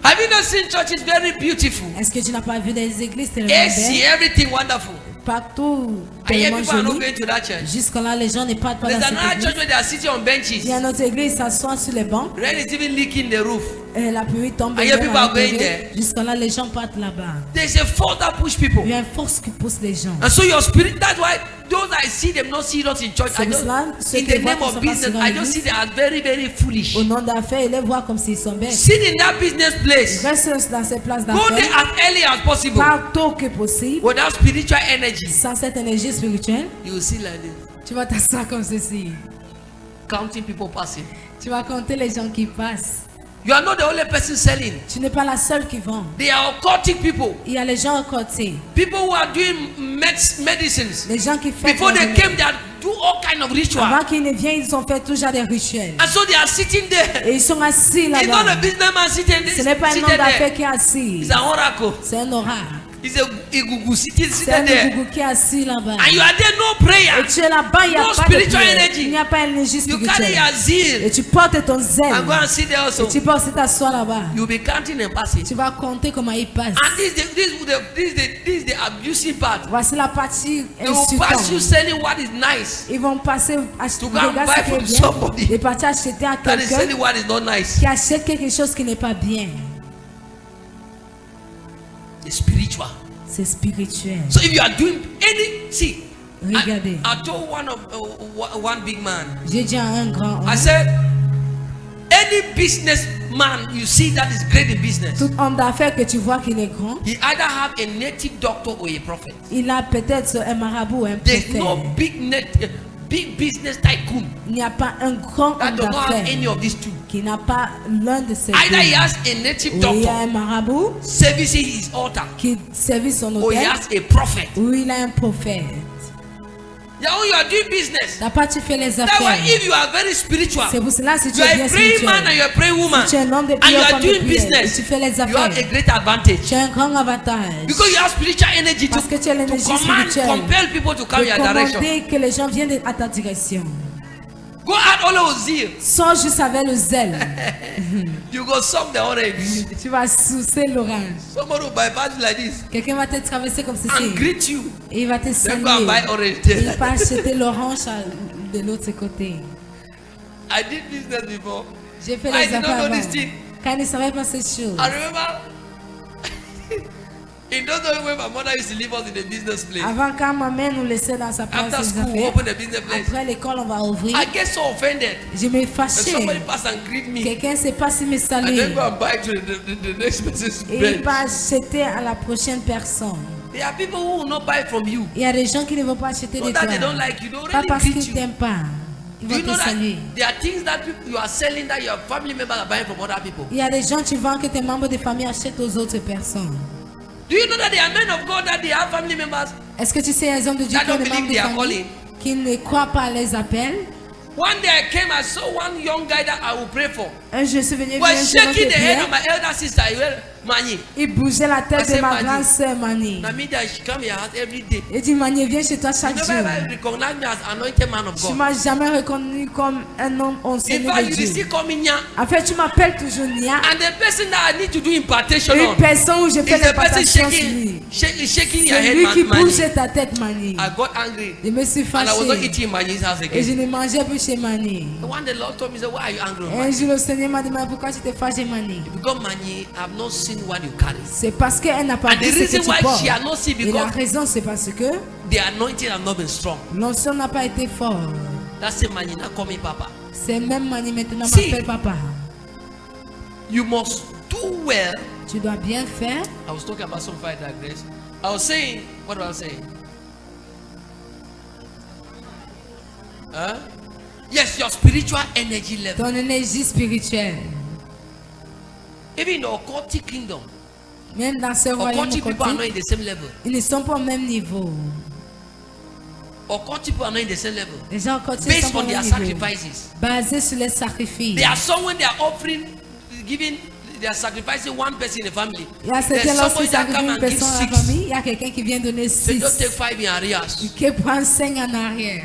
Have you not seen churches very beautiful? Est-ce que tu n'as pas vu des églises tellement AC, belles? everything wonderful. Partout, And yet tellement people are not jolies. going to that church. Jusque-là, les gens ne partent pas There's dans cette another église. church where they are sitting on benches. Il y a notre église, ils s'assoient sur les bancs. Rain is even leaking the roof. Et la pluie tombe. And et yet vient people à are going l'intérieur. there. Jusque-là, les gens partent là-bas. There's a force that push people. Il y a une force qui pousse les gens. And so your spirit, that's why those I see them not serious in church. C'est I pour cela, don't, ceux in qui the voient name qu'ils of sont pas business, sur I don't l'église, see them as very, very foolish. au nom d'affaires, ils les voient comme s'ils sont bêtes. Sit in that business place. Reste dans ces places Go there d'affaires, as early as possible. pas tôt que possible, Without spiritual energy, sans cette énergie spirituelle. you will see like this, Tu vas t'asseoir comme ceci. counting people passing. Tu vas compter les gens qui passent. You are not the only person selling. Tu n'es pas la seule qui vend. They are occultic people. Il y a les gens côté. People who are doing medicines. Les gens qui font. Before they came, they had do all kind of ritual. Avant qu'ils ne viennent, ils ont fait toujours des rituels. And so they are sitting there. Et ils sont assis It's not a là-bas. businessman sitting Ce n'est pas un homme seated d'affaires there. qui est assis. It's an oracle. C'est un oracle. It's a igugu sitting C'est un seated there. gougou qui est assis là-bas. And you are there, no prayer. Et tu es là-bas, il n'y a No pas de spiritual prière. energy. Il n'y a pas d'énergie You carry spirituelle. your zeal Et tu portes ton zèle. and go and sit there also. Et tu peux aussi t'asseoir là-bas. You'll be counting and passing. Tu vas compter comment il passe. And this is the abusing part. Voici la partie They will pass you insultante. selling what is nice. Ils vont passer acheter To go and regarde buy ce qui est from bien. somebody Et partir acheter à That is quelqu'un selling what is not nice. qui achète quelque chose qui n'est pas bien. It's spiritual. C'est spirituel. So if you are doing see, Regardez. I told one big man. J'ai dit à un grand homme, I said, any businessman you see that is great in business, tout homme d'affaires que tu vois qu'il est grand, he either have a native doctor or a prophet. il a peut-être un marabout ou un There's no prophète. big business tycoon Il n'y a pas un grand that homme does not have d'affaires any of these two. qui n'a pas l'un de ces Either he deux. has a native Ou il y a doctor un marabout servicing his altar, qui servit son or he hôtel, has a prophet. ou il a un prophète. Yeah, when you are doing business, T'as pas tu fais les that's why affaires. if you are very spiritual, C'est pour cela si tu you are es a bien praying man and spirituel, you are a praying woman, tu es un homme de and you prière are comme de doing prière, et business, tu fais les you have affaires, a great advantage. tu as un grand avantage. Because you have spiritual energy to Parce que tu as l'énergie command, spirituelle. compel people to come De your direction. commander que les gens viennent à ta direction. Go out all of zeal. Sors juste avec le zèle. You go suck the orange. Tu vas sucer l'orange. Somebody will bypass you like this Quelqu'un va te traverser comme and ceci. greet you. Et il va te Then go and buy saluer. orange Et il there. va acheter l'orange de l'autre côté. I did business before. J'ai fait I les did not affaires know avant. this thing. Quand il ne savait pas ces choses. I remember in those days when my mother used to leave us in the business place. Avant, quand ma mère nous laissait dans sa place After des school, we affaires, open the business place. après l'école, on va ouvrir. I get so offended. Je me And fâchais. somebody pass and greet me. Quelqu'un ne sait pas si me And then saluer. go and buy to the next person's Et il bench. va acheter à la prochaine personne. There are people who will not buy from you. Il y a des gens qui ne vont pas acheter de Not toi. that they don't like you, they Pas already parce greet qu'ils you. ne t'aiment pas. Ils Do vont you know te that saluer. there are things that you are selling that your family members are buying from other people? Il y a des gens, tu vends que tes membres de famille achètent aux autres personnes. Do you know that there are men of God that they have family members? Est-ce que tu sais les hommes de Dieu That qui ont don't des membres de believe they are famille qui ne croient pas à les appels? One day I came, I saw one young guy that I will pray for. Un jour, je suis venu Was voir un jeune homme shaking de the head prière. of my elder sister. Mani. Il bougeait la I tête de said, ma Mani. grande sœur Mani. Namida, she come here house every day. Il dit Mani, viens chez toi You chaque never jour. ever recognize me as anointed man of Tu God. m'as jamais reconnu comme un homme In enseigné fact, de you Dieu. still call me Nya. En fait, tu m'appelles toujours Nia. And the person that I need to do impartation Une on personne où je fais is the person l'impartation sur lui. shaking your C'est head, lui qui Mani. bouge ta tête, Mani. I got angry. Je me suis And I was not fâché. eating in Mani's house Et je again. ne mangeais plus chez Mani. One day the Lord told me, say, why are you angry? Et un jour, le Seigneur m'a demandé pourquoi tu t'es fâché, Mani. Because Mani, I've not seen what you carry. C'est parce qu'elle n'a pas And the vu ce reason que tu why portes. she has not seen Et la because raison, c'est parce que the anointing has not been strong. l'onction n'a pas été fort. That's it, Mani. Now call me Papa. C'est même Mani maintenant Si. m'appelle papa. You must do well. Tu dois bien faire. I was talking about some fight like this. I was saying, what was I saying? Huh? Yes, your spiritual energy level. Ton énergie spirituelle. Even in the occultic kingdom, Même dans ce royaume occultic people are not occultique, in the same level. ils ne sont pas au même niveau. Occultic people are not in the same level. Les gens occultiques Based sont pas on au their même niveau. sacrifices. Basés sur les sacrifices. There are some when they are offering, giving, they are sacrificing one person in the family. Il y a There's certains somebody lorsqu'ils that sacrifient come une and give personne à la 6. famille, il y a quelqu'un qui vient donner They 6. just take 5 in arrears. Qui prend 5 en arrière.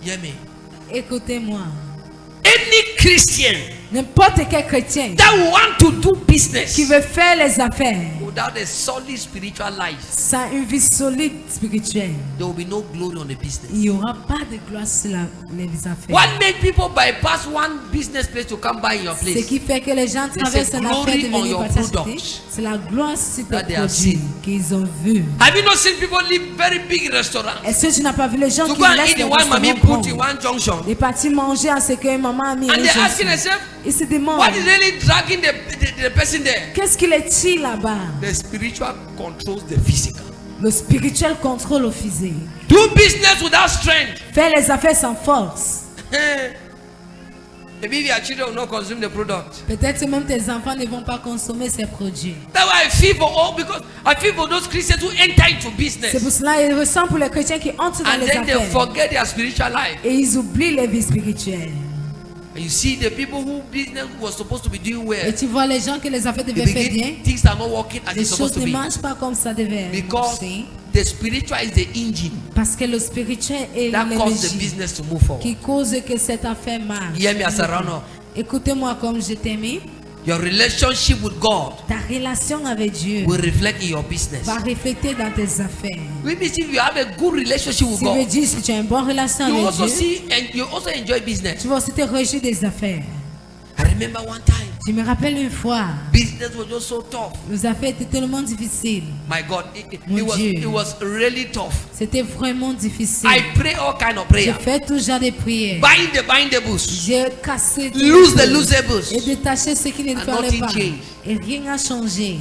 Hear me. Écoutez-moi. Any Christian N'importe quel chrétien that want to do business qui veut faire les affaires without a solid spiritual life, sans une vie solide spirituelle, there will be no glory on the business. il n'y aura pas de gloire sur les affaires. What make people bypass one business place to come buy in your Ce place? qui fait que les gens There's traversent a un affaire glory de on venir your participer, products c'est la gloire sur that tes they have produits seen. qu'ils ont vus. Have you not seen people leave very big restaurants Est-ce que tu n'as pas vu les gens to qui go and laissent eat les the one mommy restaurants put in grands one junction? et partir manger à ce que maman a mis And un they're jour. asking themselves, Ils se demandent, what is really dragging the person there? qu'est-ce qui les tire là-bas? The spiritual controls the physical. Le spirituel contrôle le physique. Do business without strength. Faire les affaires sans force. Maybe your children will not consume the product. Peut-être que même tes enfants ne vont pas consommer ces produits. That's why I feel for all, because I feel for those Christians who enter into C'est business pour cela qu'ils ressentent pour les chrétiens qui entrent dans and les then they affaires. forget their spiritual life. Et ils oublient les vies spirituelles. And you see the people who business was supposed to be doing Et well, tu vois les gens que les affaires they devaient faire bien. begin, things are not working as Les it's supposed choses to ne be, marchent pas comme ça devait because marcher. the spiritual is the engine Parce que le spirituel est that causes the l'énergie business to move forward. qui cause que cette affaire marche. Hear me as a runner. Écoutez-moi comme je t'ai mis. Your relationship with God Ta relation avec Dieu will reflect in your business. va refléter dans tes affaires. Which means if you have a good relationship with Si veut God, dire si tu as une bonne relation you avec also Dieu, see and you also enjoy business. tu vas aussi te réjouir des affaires. I remember one time, Je me rappelle une fois, business was just so tough. les affaires étaient tellement difficiles. My God, Mon Dieu. it was really tough. C'était vraiment difficile. I pray all kind of J'ai prayer. fait toujours des prières. Bindables, J'ai cassé tout lose the et losables. détaché ce qui ne And fallait nothing pas. changed. Et rien n'a changé.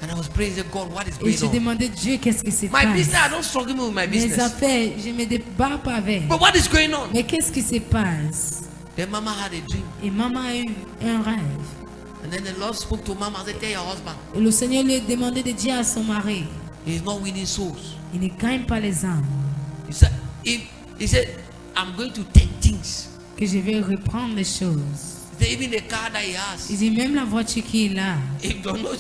And I was praying, God, what is Et going j'ai on? demandé Dieu qu'est-ce qui se My passe. business, I don't struggle with my Mes business. affaires, je me débarre pas avec. But what is going on? Mais qu'est-ce qui se passe? Then Mama had a dream. Et maman a eu un rêve. And then the Lord spoke to Mama and said, tell your husband, Et le Seigneur lui a demandé de dire à son mari, he's not winning souls. il ne gagne pas les âmes. He said, I'm going to take things. Que je vais reprendre les choses. He said, even the car that he has, Il dit même la voiture qu'il a. if don't know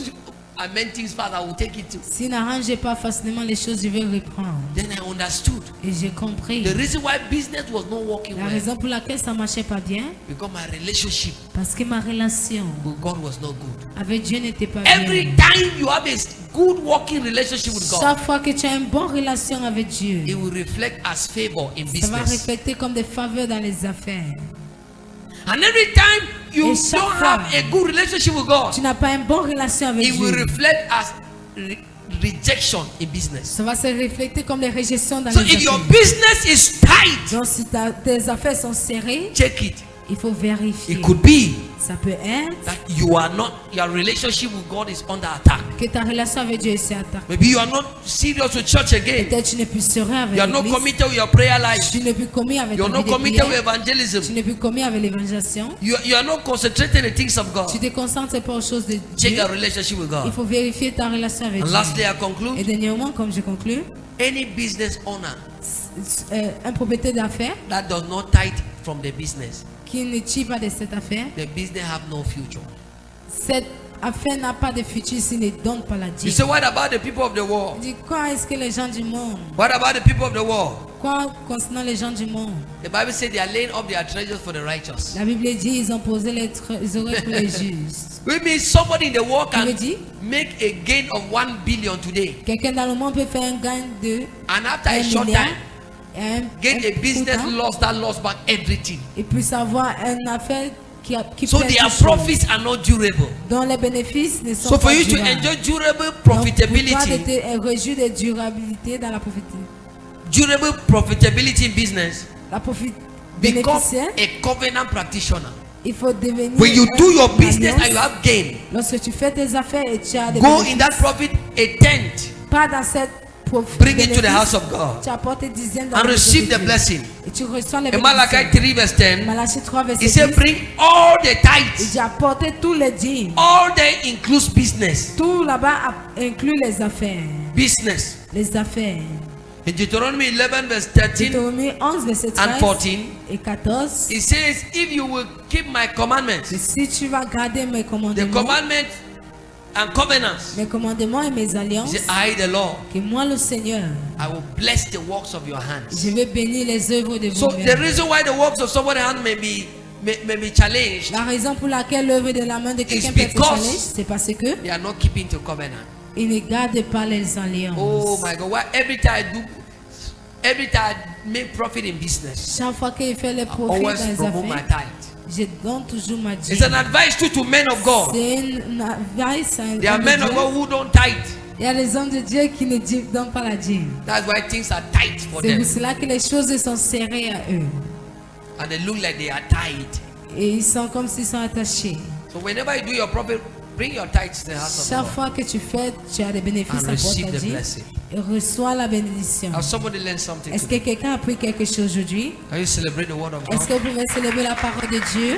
I meant things fast, I will take it too. S'il n'arrange pas facilement les choses, je vais reprendre. Then I understood Et j'ai compris. the reason why business was not working La well, raison pour laquelle ça ne marchait pas bien, because my relationship parce que ma relation with God was not good. avec Dieu n'était pas Every bien. time you have a good working relationship with God, Chaque fois que tu as une bonne relation avec Dieu, it will reflect as favor in ça va business. refléter comme des faveurs dans les affaires. And every time you Et chaque don't fois, have a good relationship with God, Tu n'as pas une bonne relation avec it will Dieu. reflect as rejection in business. Ça va se refléter comme des réjections dans So les if your affaires. business is tight, Donc si tes affaires sont serrées, check it. Il faut vérifier. It could be Ça peut être that your relationship with God is under attack. que ta relation avec Dieu est attaquée. Maybe you are not serious with church again. Peut-être tu n'es plus serein avec You are not l'église. committed with your prayer life. Tu n'es plus commis avec You ta are vie not de committed with prière. Tu evangelism. n'es plus commis avec l'évangélisation. You are not concentrating on the things of God. Tu te concentres pas aux choses de Check Dieu. your relationship with Il God. faut vérifier ta relation avec And Dieu. lastly, I Et conclude. dernièrement, comme je conclus, Any business owner un propriétaire d'affaires that does not tithe from the business, qui ne tire pas de cette affaire, the business have no future. cette affaire n'a pas de futur s'il ne donne pas la You dîme. say, what about the people of the world? Dis quoi est-ce que les gens du monde, What about the people of the world? quoi concernant les gens du monde? The Bible said they are laying up their treasures for the righteous. La Bible dit ils ont posé les oreilles pour les justes. Which means somebody in the world Ça veut can dire make a gain of 1 billion today, quelqu'un dans le monde peut faire un gain de and after 1 a short milliard time, et get a court business temps, loss that lost back everything. et puisse avoir une affaire qui So perd their tout chose, profits are not durable. dont les bénéfices ne sont So for pas you to durables. enjoy durable Donc, pour toi profitability, de te réjouir de durabilité dans la profitabilité, durable profitability in business, la profit become bénéficiaire, a covenant practitioner. il faut devenir When you un do your business alliance. and you have gain, Lorsque tu fais tes affaires et tu as des go in bénéfices, that profit a tenth, pas dans cette profit bring it to the bénéfice, house of God, tu apportes tes dizaines dans and la maison receive de the Dieu. blessing. Et tu reçois les In Malachi bénéfices. 3 verse 10, Malachie 3 verset he said, 10. bring all the Et tithes. j'ai apporté tous les dîmes. All there includes business. Tout là-bas inclut les affaires. Business. Les affaires. In Deuteronomy 11 verse 13 Deutéronome 11 verset and 13 14, et 14. it says, if you will keep my Que commandments, si tu vas garder mes the commandements, commandments and covenants, mes commandements et mes he alliances, said, I, the Lord, que moi le Seigneur, I will bless the works of your hands. je vais bénir les œuvres de So vos the mains. reason why the works of somebody's hand may be challenged, La raison pour laquelle l'œuvre de la main de quelqu'un It's peut être because- challenge, c'est parce que they are not keeping to covenant. il ne garde pas les alliances. Oh my God! Why every time I make profit in business, Chaque fois qu'il fait les I profits always dans les promote my affaires, tithe. je donne toujours ma It's dîme. an advice to men of God. C'est une advice à un There are homme de men of Dieu. God who don't tithe. Il y a les hommes de Dieu qui ne donnent pas la dîme. That's why things are tight for C'est them, pour cela que les choses sont serrées à eux. and they look like they are tight. Et ils sont comme s'ils sont attachés. So whenever you do your profit, bring your tithes to the house of Chaque God fois que tu fais, tu as des bénéfices and à receive ta the dîme blessing. et reçois la bénédiction. Has somebody learned something Est-ce que today? quelqu'un a appris quelque chose aujourd'hui? Can you celebrate the word of Est-ce God? que vous pouvez célébrer la parole de Dieu?